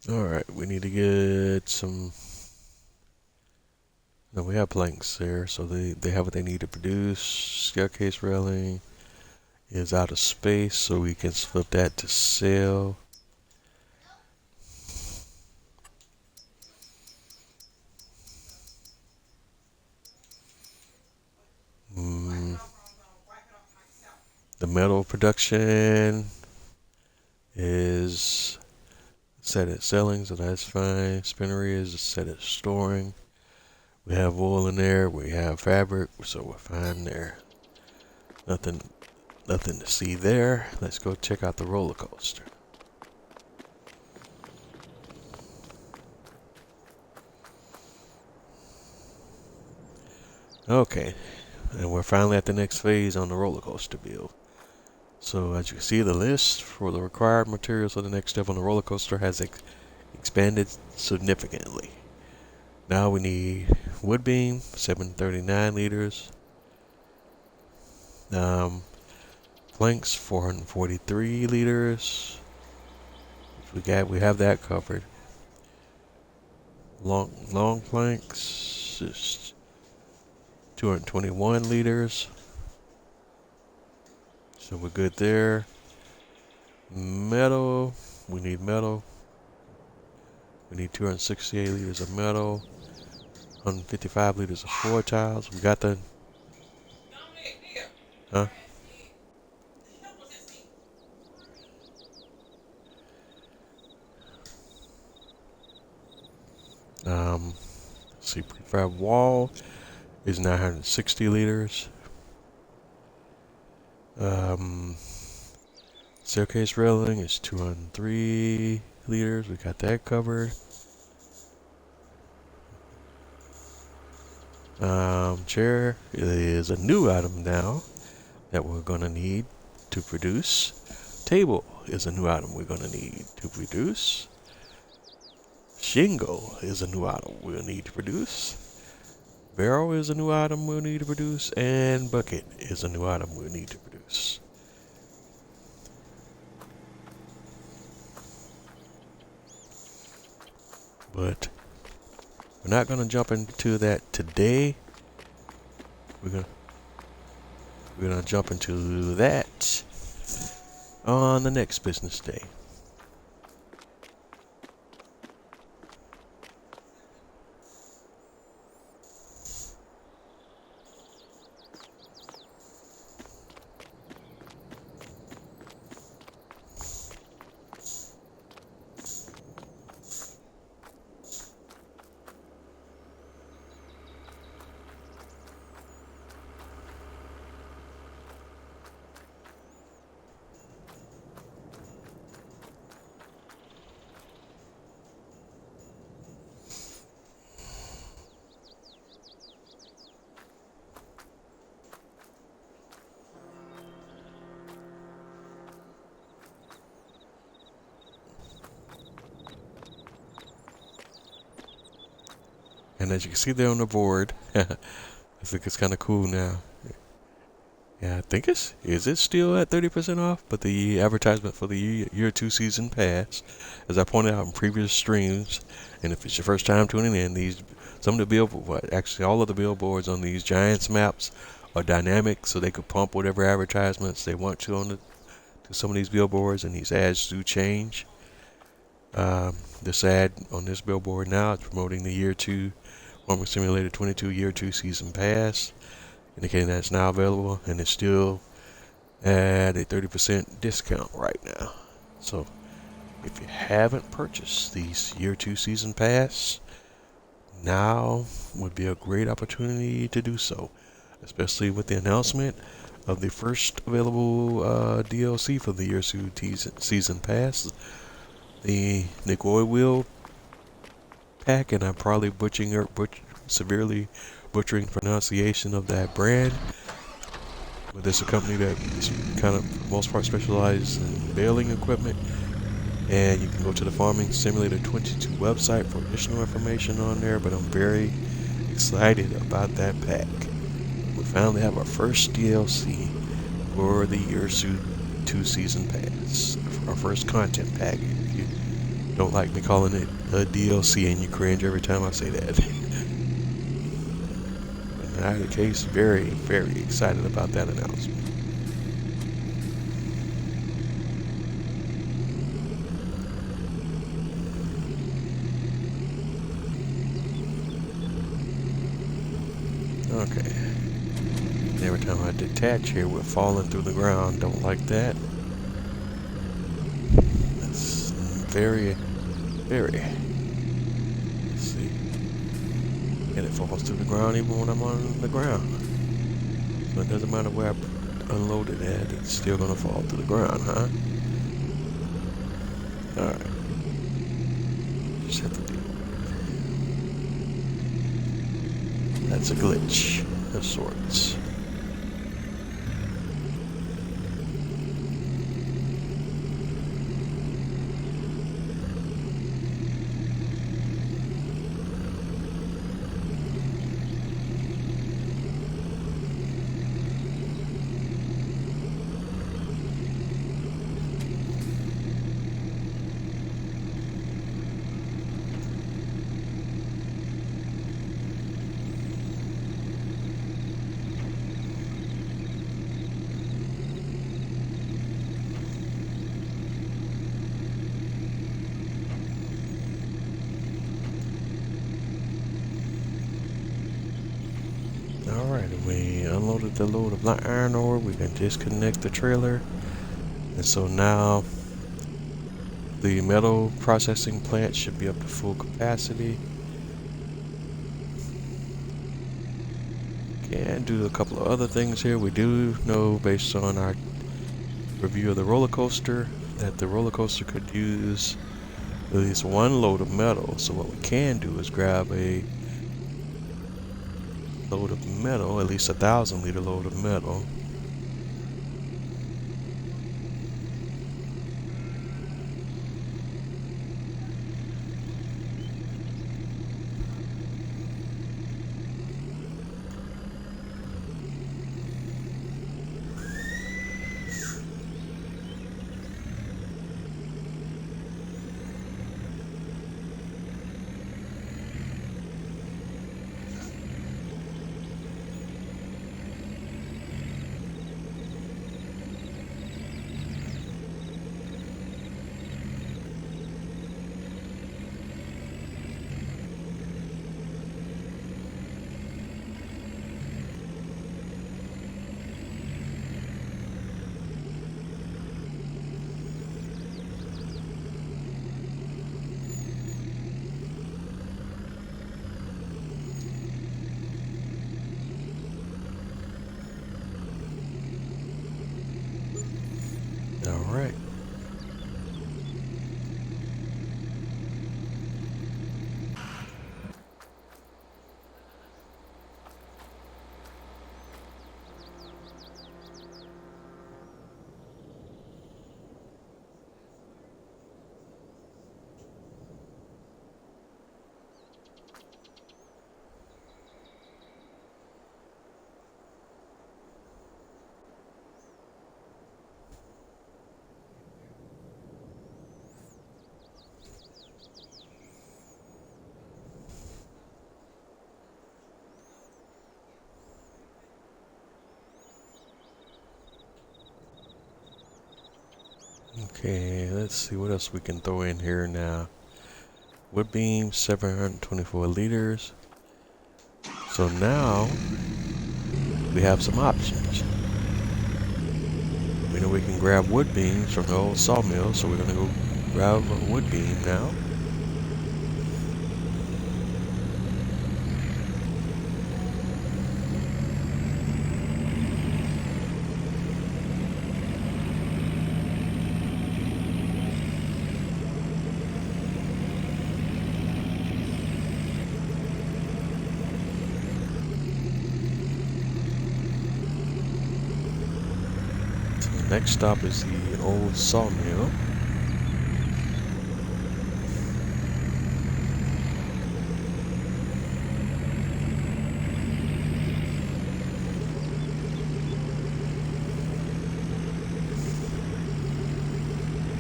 All right, we need to get some. No, we have planks there, so they have what they need to produce. Staircase railing is out of space, so we can flip that to sell. The metal production is set at selling, so that's fine. Spinnery is set at storing. We have wool in there. We have fabric, so we're fine there. Nothing to see there. Let's go check out the roller coaster. Okay, and we're finally at the next phase on the roller coaster build. So as you can see, the list for the required materials for the next step on the roller coaster has expanded significantly. Now we need wood beam, 739 liters. Planks, 443 liters. We have that covered. Long planks, just 221 liters. So we're good there. Metal, we need metal. We need 268 liters of metal, 155 liters of floor tiles. We got the, huh? Let's see, prefab wall is 960 liters. Staircase railing is 203 liters. We got that covered. Chair is a new item now that we're gonna need to produce. Table is a new item we're gonna need to produce. Shingle is a new item we'll need to produce. Barrel is a new item we'll need to produce, and bucket is a new item we'll need to produce. But we're not going to jump into that today. We're going to jump into that on the next business day. And as you can see there on the board, I think it's kind of cool now. Yeah, I think is it still at 30% off? But the advertisement for the year 2 season pass, as I pointed out in previous streams, and if it's your first time tuning in, some of the actually all of the billboards on these Giants maps are dynamic, so they could pump whatever advertisements they want to on the to some of these billboards, and these ads do change. This ad on this billboard now is promoting the Year 2 Farming Simulator 22 Year 2 Season Pass, indicating that it's now available, and it's still at a 30% discount right now. So if you haven't purchased these Year 2 Season Pass, now would be a great opportunity to do so, especially with the announcement of the first available DLC for the Year 2 Season Pass, the Nickel Wheel Pack, and I'm probably severely butchering pronunciation of that brand. But it's a company that is kind of, for the most part, specialized in baling equipment. And you can go to the Farming Simulator 22 website for additional information on there. But I'm very excited about that pack. We finally have our first DLC for the Year 2 Season Pass. Our first content pack. If you don't like me calling it a DLC and you cringe every time I say that. In either case, very, very excited about that announcement. Okay. Every time I detach here, we're falling through the ground. Don't like that. That's very, very. Let's see. And it falls through the ground even when I'm on the ground. So it doesn't matter where I unload it at, it's still gonna fall to the ground, huh? Alright. Just have to deal with it. That's a glitch of sorts. Alright, we unloaded the load of iron ore. We can disconnect the trailer. And so now the metal processing plant should be up to full capacity. Can do a couple of other things here. We do know, based on our review of the roller coaster, that the roller coaster could use at least one load of metal. So what we can do is grab a load of metal, at least 1,000-liter load of metal. Okay, let's see what else we can throw in here now. Wood beam, 724 liters. So now we have some options. We know we can grab wood beams from the old sawmill, so we're gonna go grab a wood beam now. So the next stop is the old sawmill.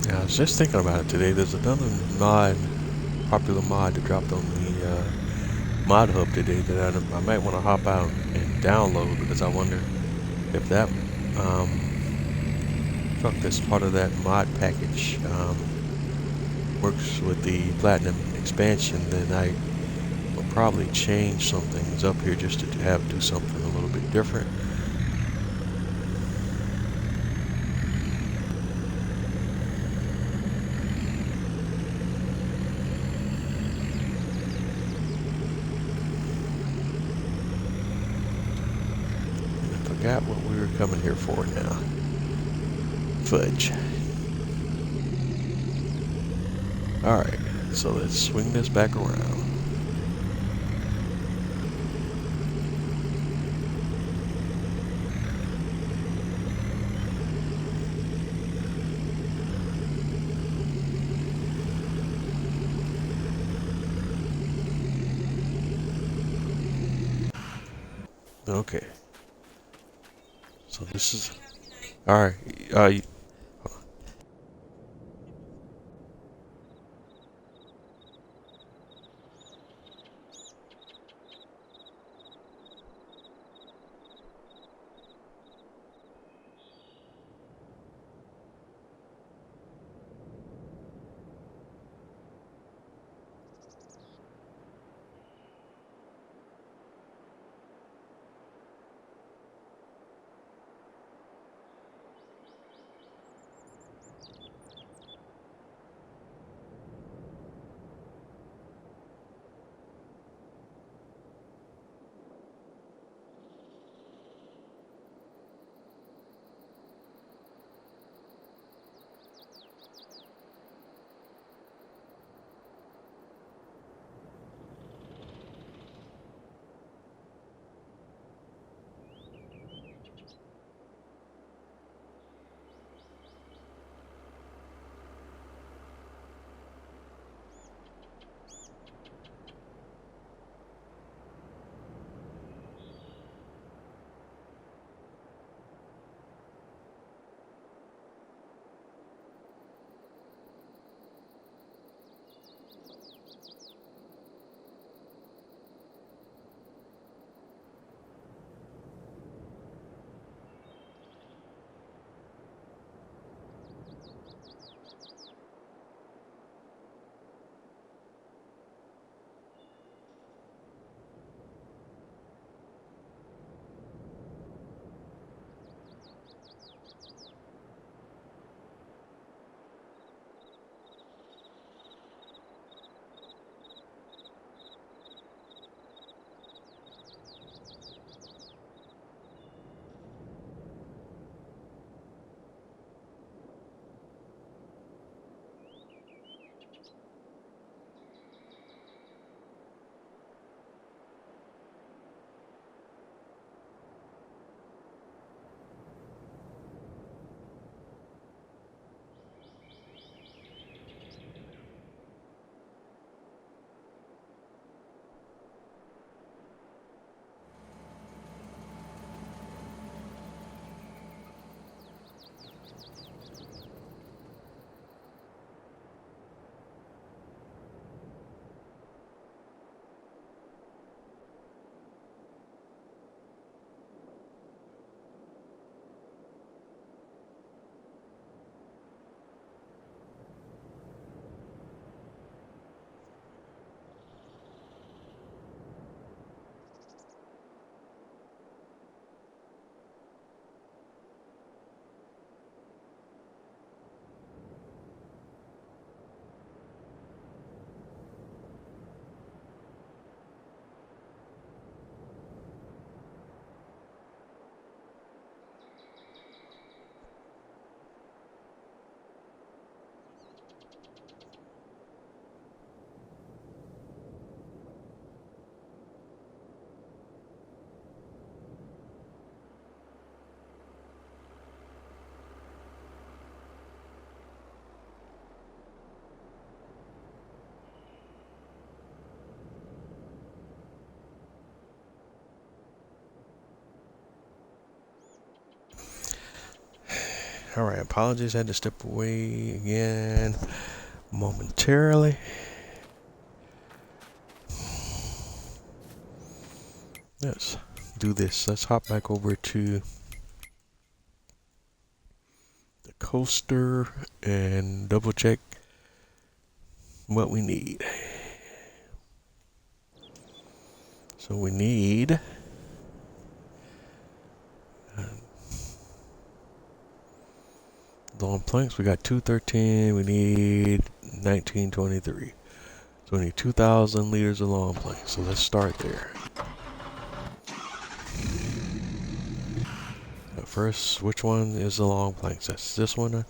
Now, I was just thinking about it today. There's another popular mod that dropped on the mod hub today that I might want to hop out and download, because I wonder if that truck that's part of that mod package works with the Platinum expansion. Then I will probably change some things up here just to do something a little bit different. Forgot what we were coming here for now. Fudge. Alright, so let's swing this back around. Okay. So this is... Alright, Alright, apologies, I had to step away again momentarily. Let's do this. Let's hop back over to the coaster and double check what we need. So we need long planks. We got 213. We need 1923. So we need 2,000 liters of long planks. So let's start there. But first, which one is the long planks? That's this one.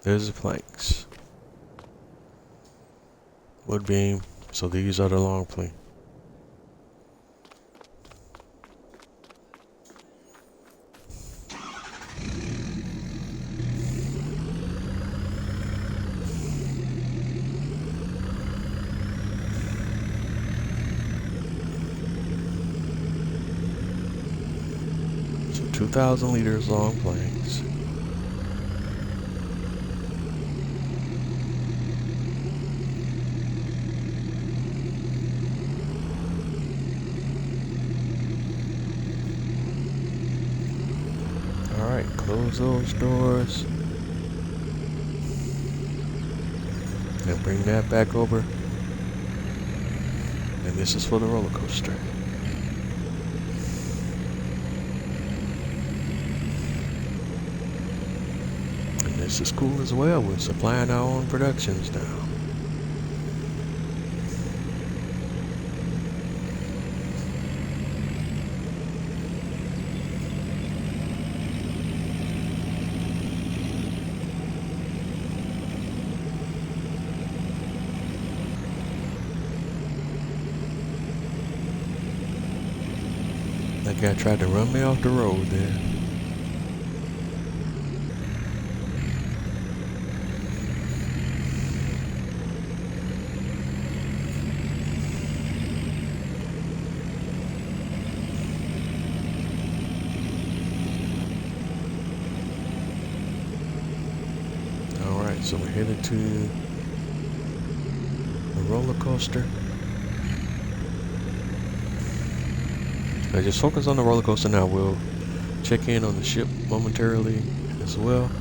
There's the planks. Wood beam. So these are the long planks. So 2,000 liters long planks. Alright, close those doors. And bring that back over. And this is for the roller coaster. And this is cool as well. We're supplying our own productions now. That guy tried to run me off the road there. Alright, so we're headed to the roller coaster. I just focus on the roller coaster now. We'll check in on the ship momentarily as well.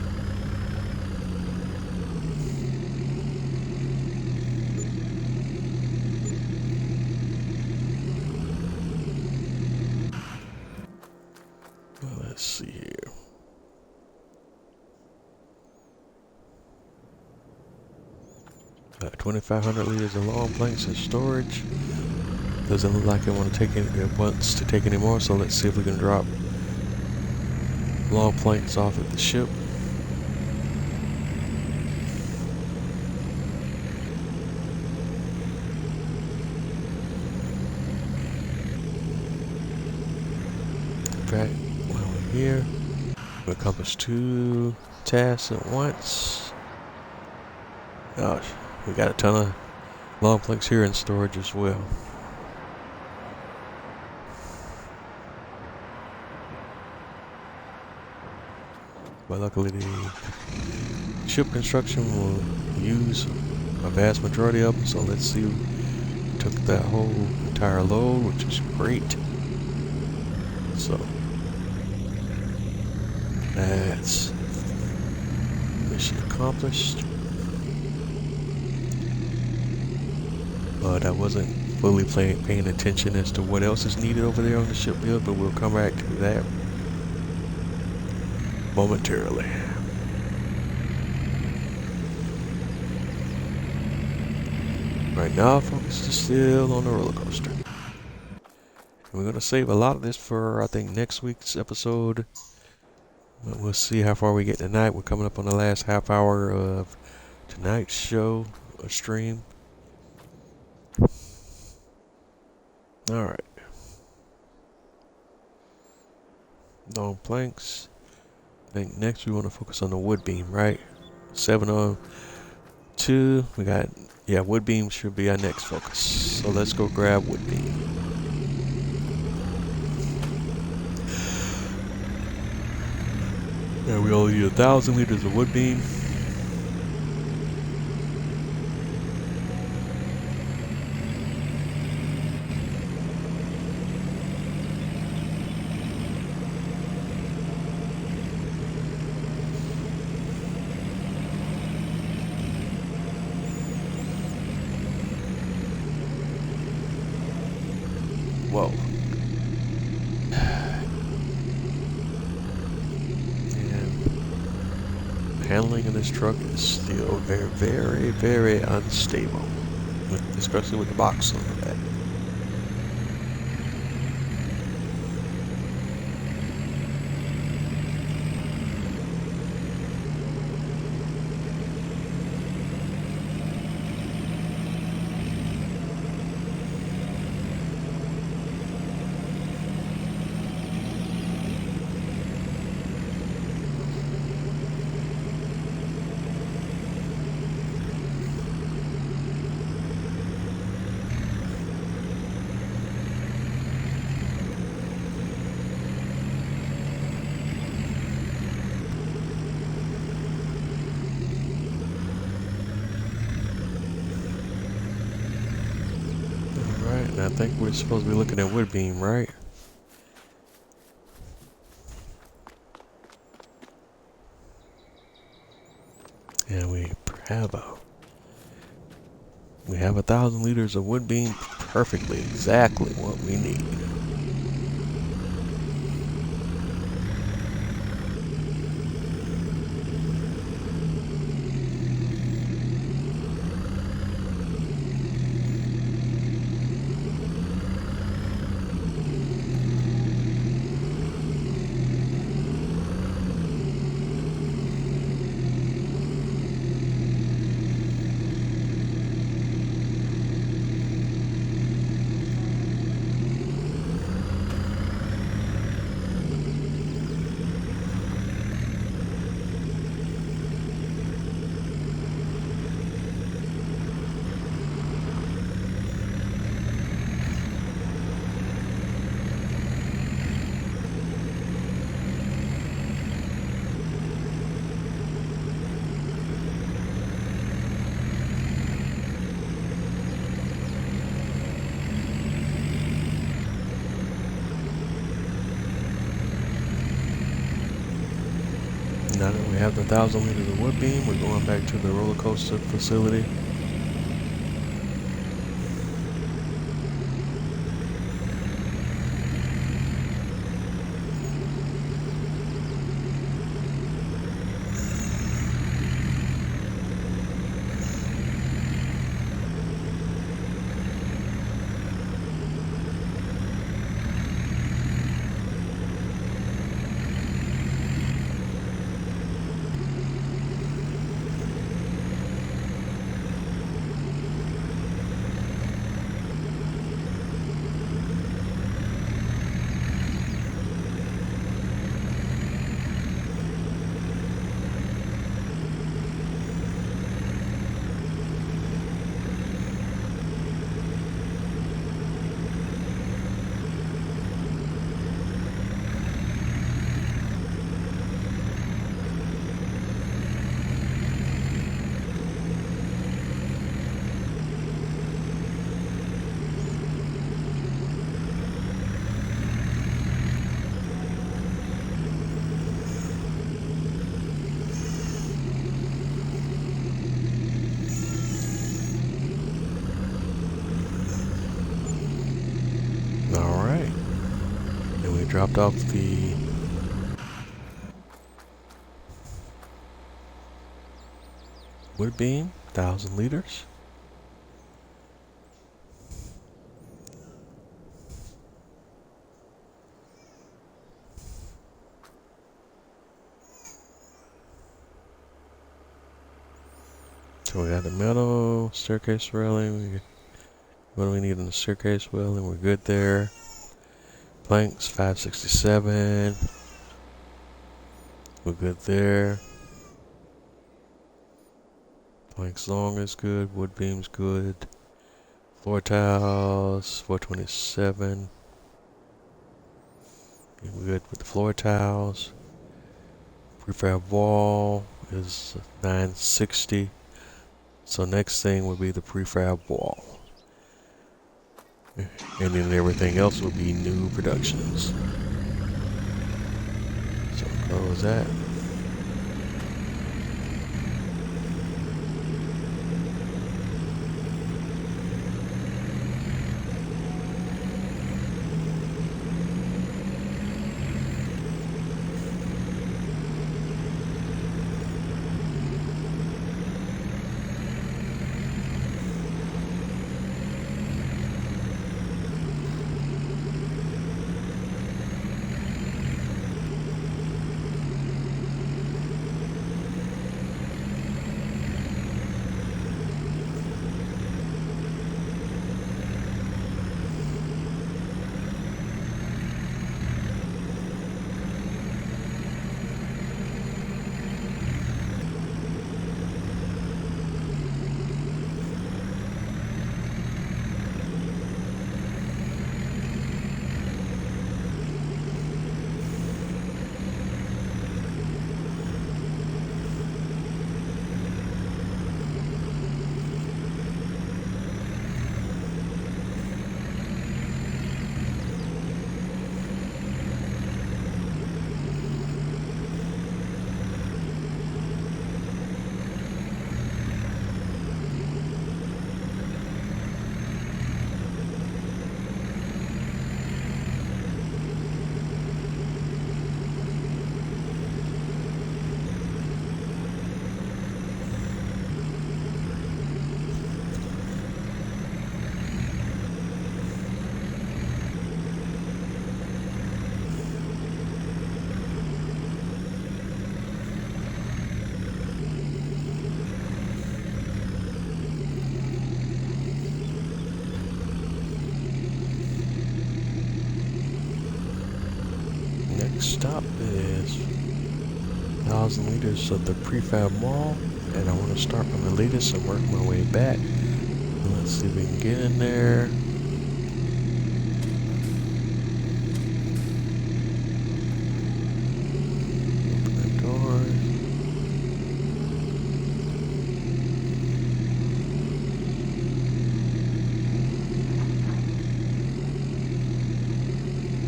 Well, let's see here. Got 2,500 liters of long planks in storage. Doesn't look like it wants to take any more, so let's see if we can drop long planks off at the ship. In fact, while we're here, we'll accomplish 2 tasks at once. Gosh, we got a ton of long planks here in storage as well. But luckily the ship construction will use a vast majority of them, so let's see, we took that whole entire load, which is great. So that's mission accomplished. But I wasn't fully paying attention as to what else is needed over there on the shipbuild, but we'll come back to that momentarily. Right now, focus is still on the roller coaster. And we're going to save a lot of this for, I think, next week's episode. But we'll see how far we get tonight. We're coming up on the last half hour of tonight's show or stream. Alright. Long planks. I think next we want to focus on the wood beam, right? 7 on 2. We got, yeah, wood beam should be our next focus. So let's go grab wood beam. And we only need 1,000 liters of wood beam. Whoa. And handling of this truck is still very, very, very unstable, especially with the box on the back. Alright, and I think we're supposed to be looking at wood beam, right? And we have 1,000 liters of wood beam, perfectly, exactly what we need. Now that we have the 1,000 liters of wood beam, we're going back to the roller coaster facility. Alright. And we dropped off the wood beam, 1,000 liters. So we got the metal staircase railing. What do we need in the staircase railing? We're good there. Planks 567. We're good there. Planks long is good. Wood beam's good. Floor tiles 427. We're good with the floor tiles. Prefab wall is 960. So next thing would be the prefab wall. And then everything else will be new productions. So close that. Next stop is 1,000 liters of the prefab wall, and I want to start from the latest and work my way back. Let's see if we can get in there. Open the doors.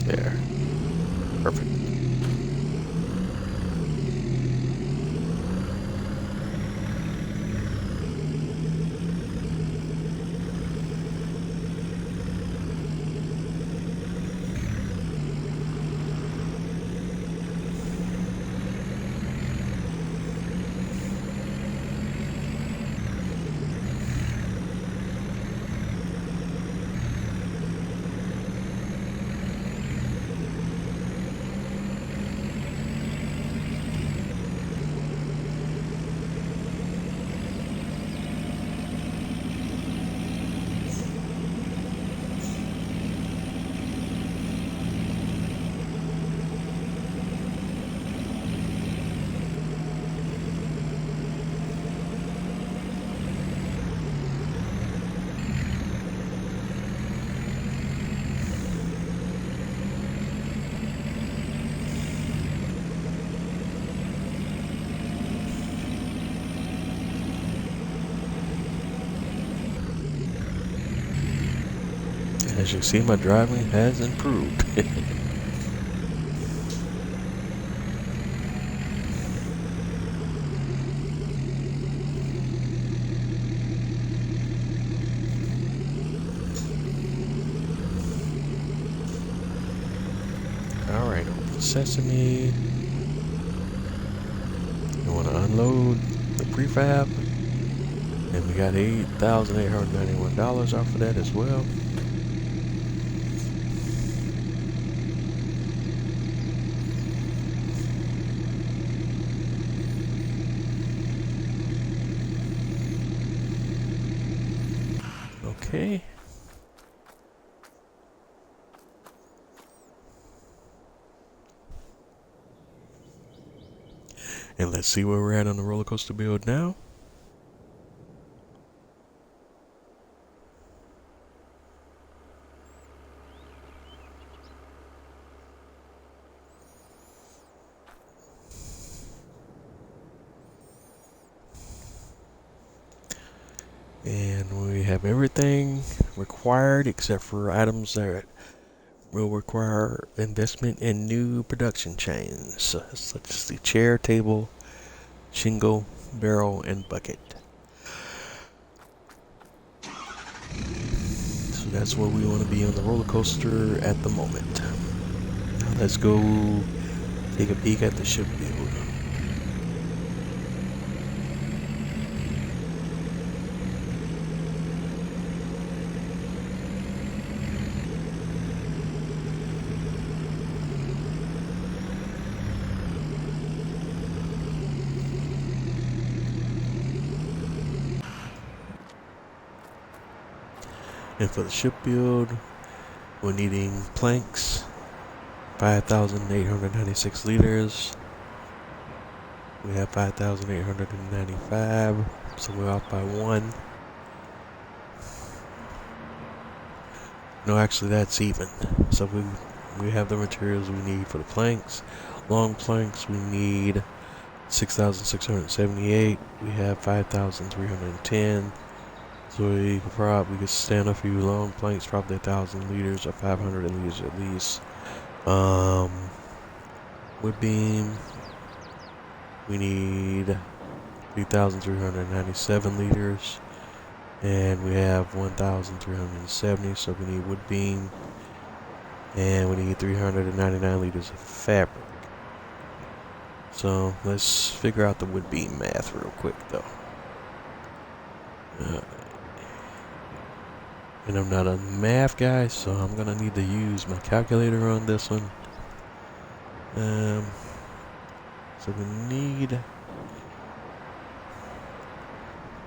There. Perfect. As you see, my driving has improved. Alright, open sesame. You want to unload the prefab. And we got $8,891 off of that as well. Okay. And let's see where we're at on the roller coaster build now. And we have everything required except for items that will require investment in new production chains, such as the chair, table, shingle, barrel, and bucket. So that's where we want to be on the roller coaster at the moment. Now let's go take a peek at the ship build. And for the ship build, we're needing planks, 5,896 liters. We have 5,895, so we're off by one. No, actually that's even. So we have the materials we need for the planks. Long planks we need 6,678. We have 5,310. So we could stand a few long planks, probably 1,000 liters or 500 liters at least. Wood beam, we need 3,397 liters, and we have 1,370. So we need wood beam, and we need 399 liters of fabric. So let's figure out the wood beam math real quick, though. And I'm not a math guy, so I'm gonna need to use my calculator on this one. So we need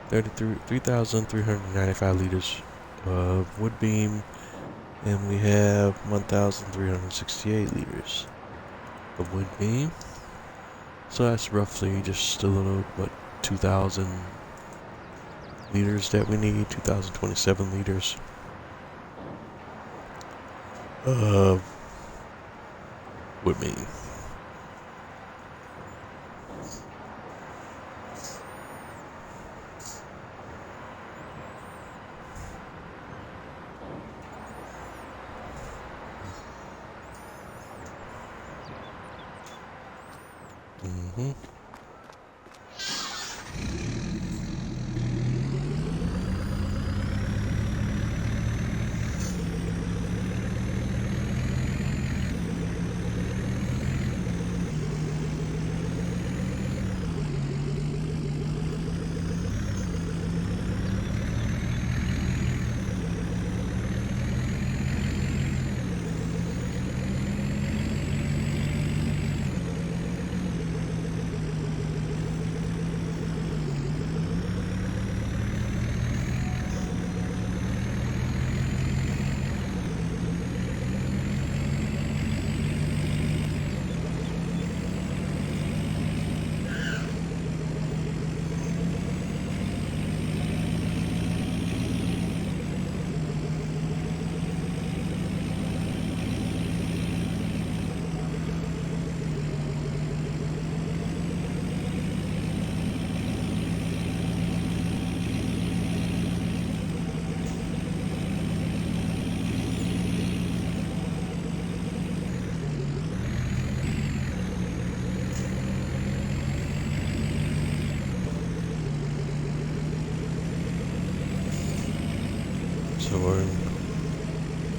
3,395 liters of wood beam, and we have 1,368 liters of wood beam. So that's roughly just a little, 2,000 liters that we need, 2,027 liters of wood beam.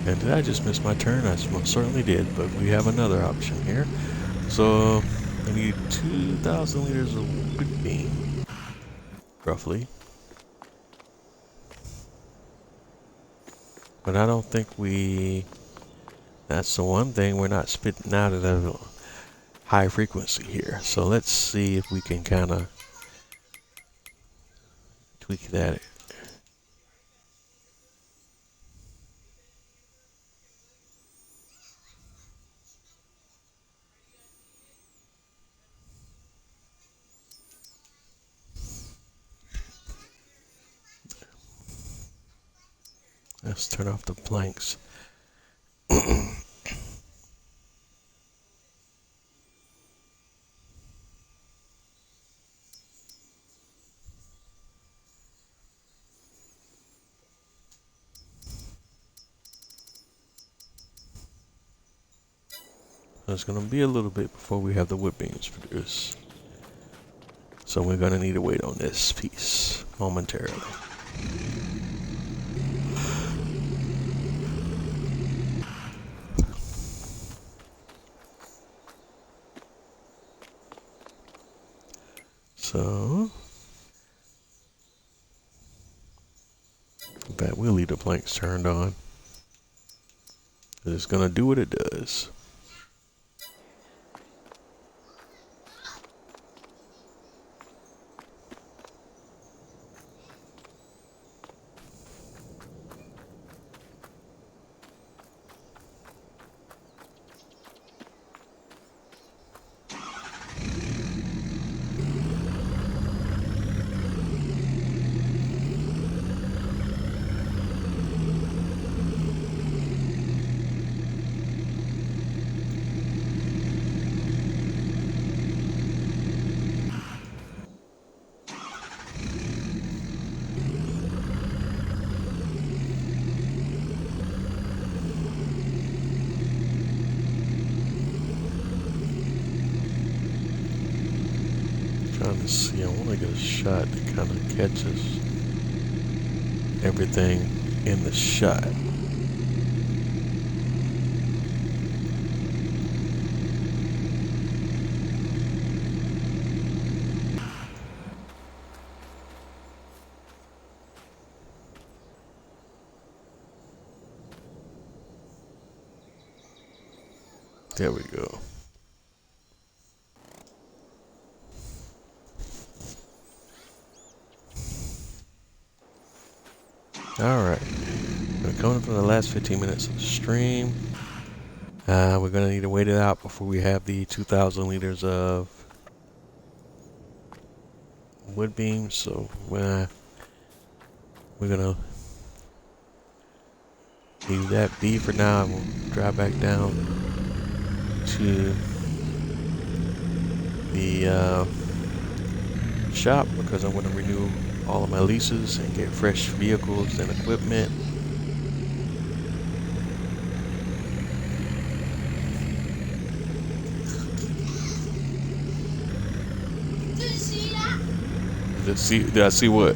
And did I just miss my turn? I most certainly did, but we have another option here. So I need 2,000 liters of wood beam, roughly. But I don't think that's the one thing, we're not spitting out at a high frequency here. So let's see if we can kind of tweak that. Let's turn off the blanks. So it's going to be a little bit before we have the wood beams produced. So we're going to need to wait on this piece momentarily. So, in fact, we'll leave the planks turned on. It's going to do what it does. Trying to see, I want to get a shot that kind of catches everything in the shot. There we go. Alright, we're coming from the last 15 minutes of the stream. We're going to need to wait it out before we have the 2,000 liters of wood beams. So we're going to leave that be for now, and we'll drive back down to the shop because I want to renew all of my leases and get fresh vehicles and equipment. Did I see what?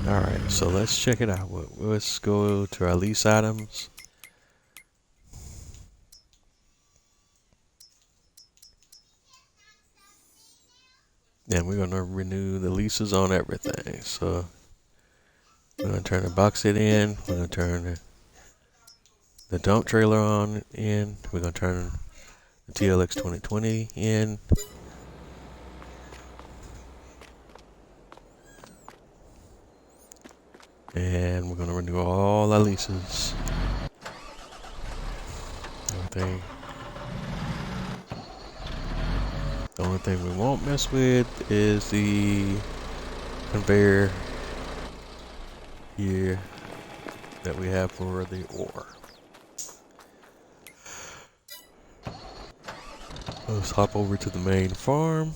Alright, so let's check it out. Let's go to our lease items. And we're going to renew the leases on everything. So we're going to turn the bauxite in. We're going to turn the dump trailer on in. We're going to turn the TLX 2020 in. And we're going to renew all our leases. The only thing we won't mess with is the conveyor here that we have for the ore. Let's hop over to the main farm.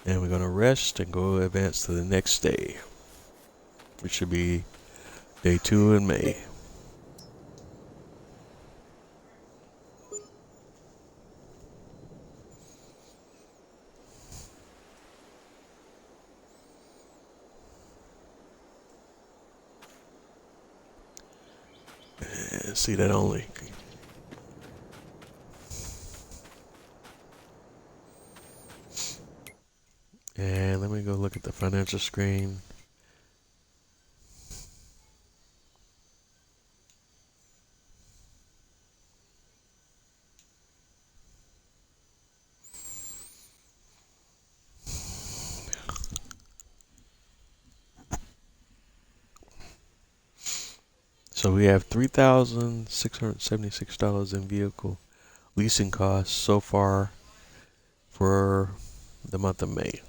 And we're going to rest and go advance to the next day, which should be day 2 in May. And see that only. And let me go look at the financial screen. So we have $3,676 in vehicle leasing costs so far for the month of May.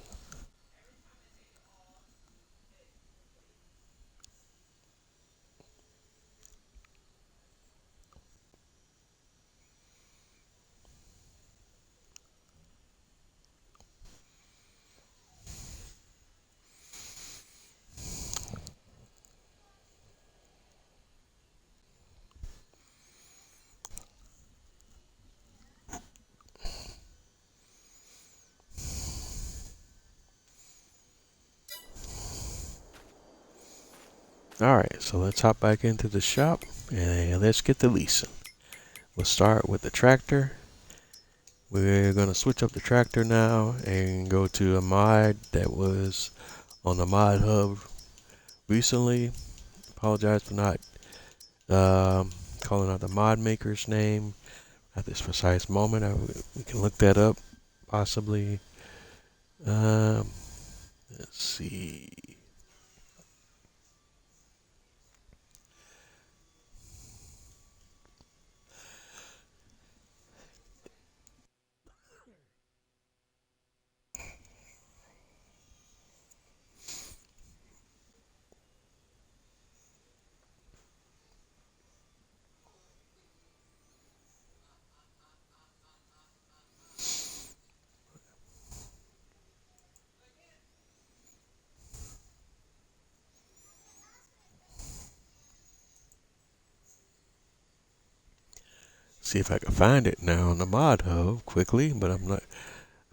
Alright, so let's hop back into the shop and let's get the leasing. We'll start with the tractor. We're going to switch up the tractor now and go to a mod that was on the mod hub recently. Apologize for not calling out the mod maker's name at this precise moment. We can look that up possibly. Let's see. See if I can find it now on the mod hub quickly, but I'm not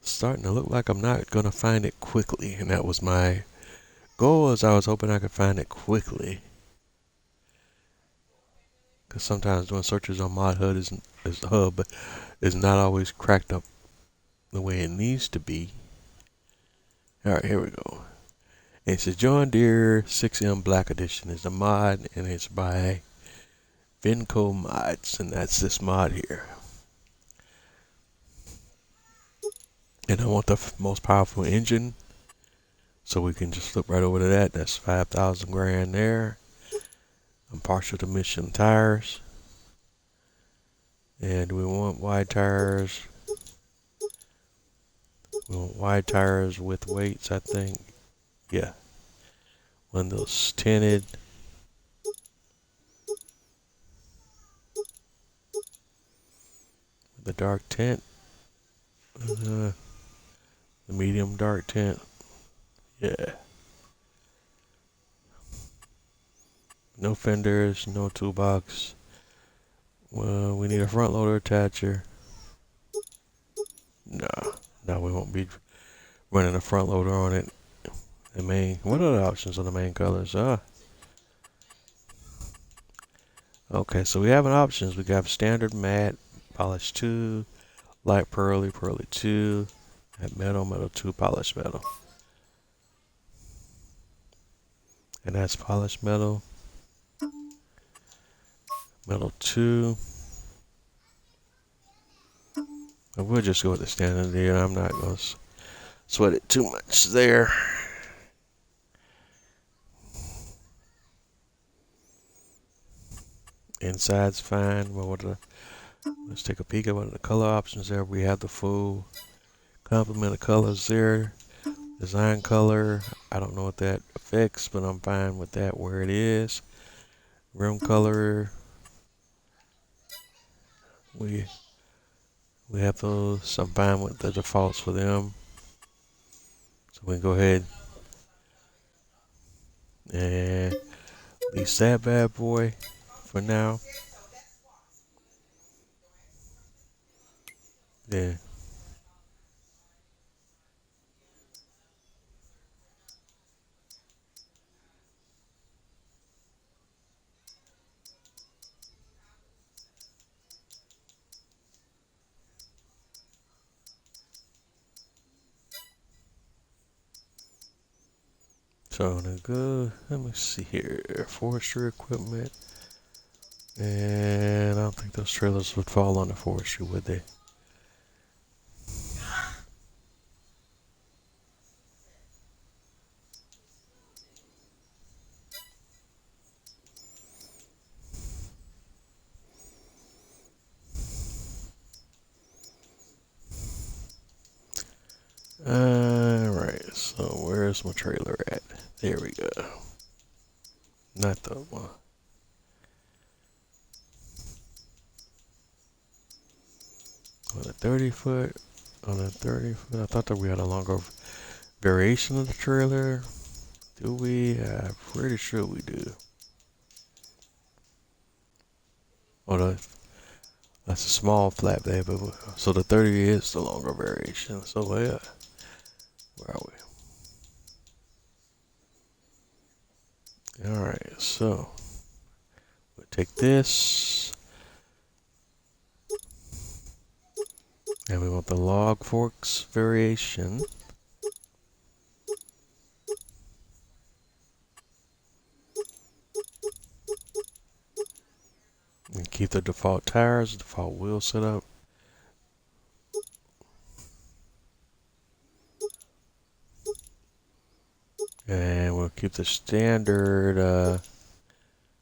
starting to look like I'm not gonna find it quickly, and that was my goal. As I was hoping I could find it quickly, because sometimes doing searches on mod hub is not always cracked up the way it needs to be. All right, here we go. It's a John Deere 6M Black Edition. It's a mod, and it's by Venco Mods, and that's this mod here. And I want the most powerful engine, so we can just flip right over to that. That's 5,000 grand there. I'm partial to Michelin tires, and we want wide tires. We want wide tires with weights, I think. Yeah, windows tinted. The dark tint. The medium dark tint. Yeah. No fenders, no toolbox. Well, we need a front loader attacher. No, we won't be running a front loader on it. The main. What are the options on the main colors? Okay, so we have an options. We got standard matte, polish 2, light pearly, pearly 2, and metal, metal 2, polished metal. And that's polished metal. Metal 2. And we'll just go with the standard here. I'm not going to sweat it too much there. Inside's fine. Well, let's take a peek at what the color options there. We have the full complement of colors there. Design color, I don't know what that affects, but I'm fine with that where it is. Rim color, we have those. I'm fine with the defaults for them. So we can go ahead and leave that bad boy for now. Yeah. So to go, let me see here. Forestry equipment. And I don't think those trailers would fall under forestry, would they? Alright, so where's my trailer at? There we go. Not the one. On a 30 foot. On a 30 foot. I thought that we had a longer variation of the trailer. Do we? I'm pretty sure we do. Oh, that's a small flat there, but so the 30 is the longer variation. So yeah, where are we? All right, so we'll take this, and we want the log forks variation. And keep the default tires, default wheel setup. And we'll keep the standard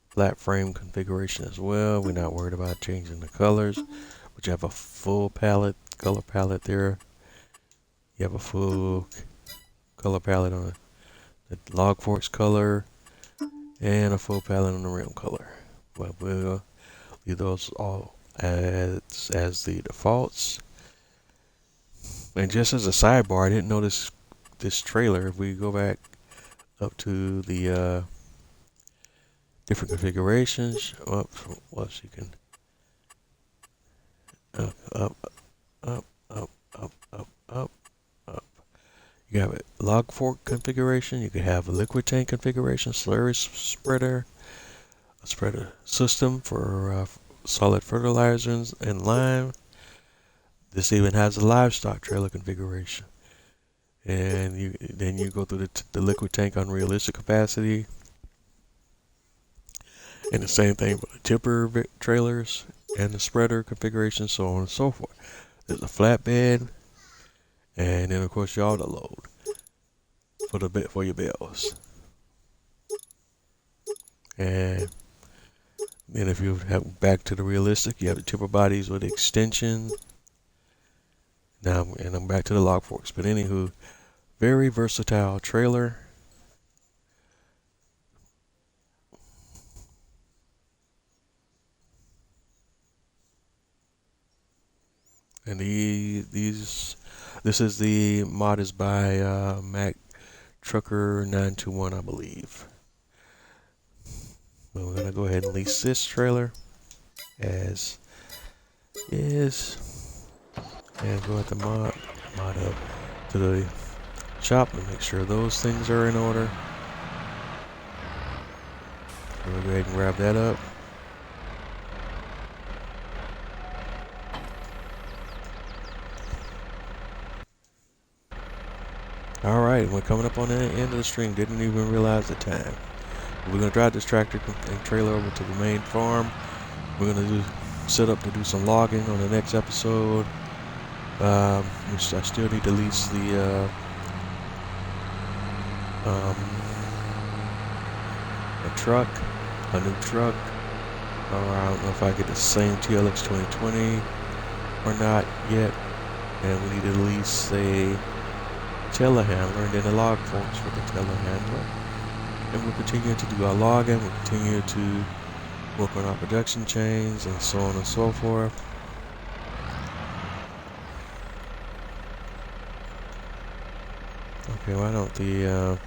flat frame configuration as well. We're not worried about changing the colors, but you have a full palette, color palette there. You have a full color palette on the log forks color and a full palette on the rim color. But we'll leave those all as the defaults. And just as a sidebar, I didn't notice this trailer. If we go back up to the different configurations, once you can up, up, up, up, up, up, up. You have a log fork configuration. You can have a liquid tank configuration, slurry spreader, a spreader system for solid fertilizers and lime. This even has a livestock trailer configuration. And then you go through the liquid tank unrealistic capacity. And the same thing for the tipper trailers and the spreader configuration, so on and so forth. There's a flatbed, and then of course your auto load for your bales. And then if you have back to the realistic, you have the tipper bodies with extension. Now, and I'm back to the log forks. But anywho, very versatile trailer. And this is the mod is by Mac Trucker 921, I believe. But we're gonna go ahead and lease this trailer as is, and go at the mod up to the shop and make sure those things are in order. So we'll go ahead and grab that up. Alright, we're coming up on the end of the stream. Didn't even realize the time. We're going to drive this tractor and trailer over to the main farm. We're going to set up to do some logging on the next episode. I still need to lease the a truck, a new truck. I don't know if I get the same TLX 2020 or not yet. And we need to lease telehandler, and then the log forks for the telehandler. And we'll continue to do our logging, we'll continue to work on our production chains, and so on and so forth. Okay, why don't the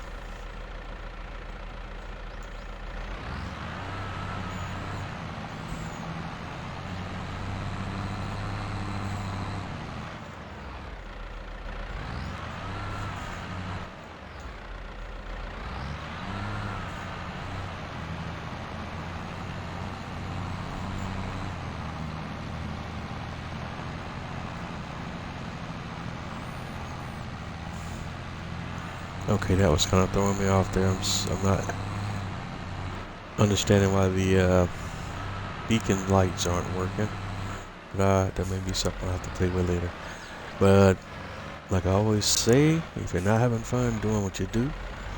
okay, that was kind of throwing me off there. I'm not understanding why the beacon lights aren't working. But that may be something I'll have to play with later. But like I always say, if you're not having fun doing what you do,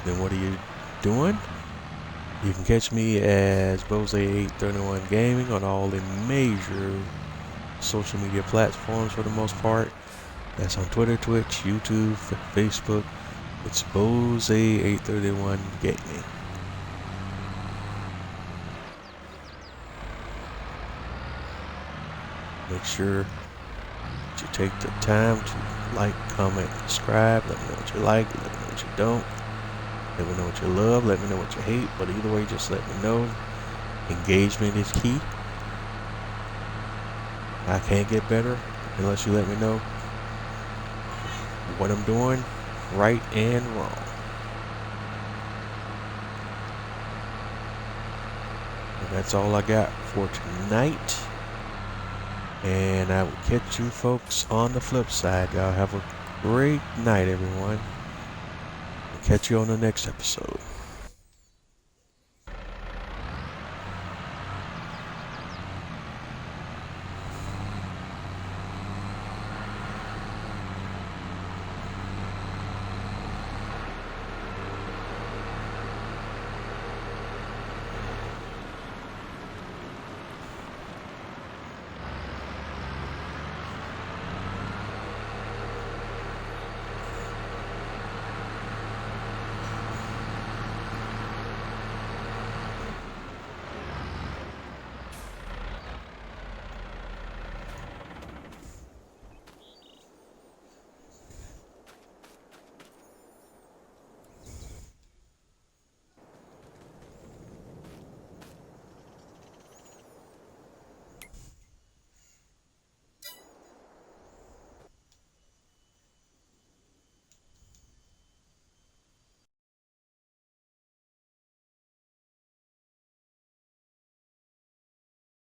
then what are you doing? You can catch me as Bose831 Gaming on all the major social media platforms for the most part. That's on Twitter, Twitch, YouTube, Facebook. It's Bose831 Gaming. Make sure that you take the time to like, comment, subscribe. Let me know what you like, let me know what you don't. Let me know what you love, let me know what you hate. But either way, just let me know. Engagement is key. I can't get better unless you let me know what I'm doing right and wrong. And that's all I got for tonight. And I will catch you folks on the flip side. Y'all have a great night, everyone. I'll catch you on the next episode.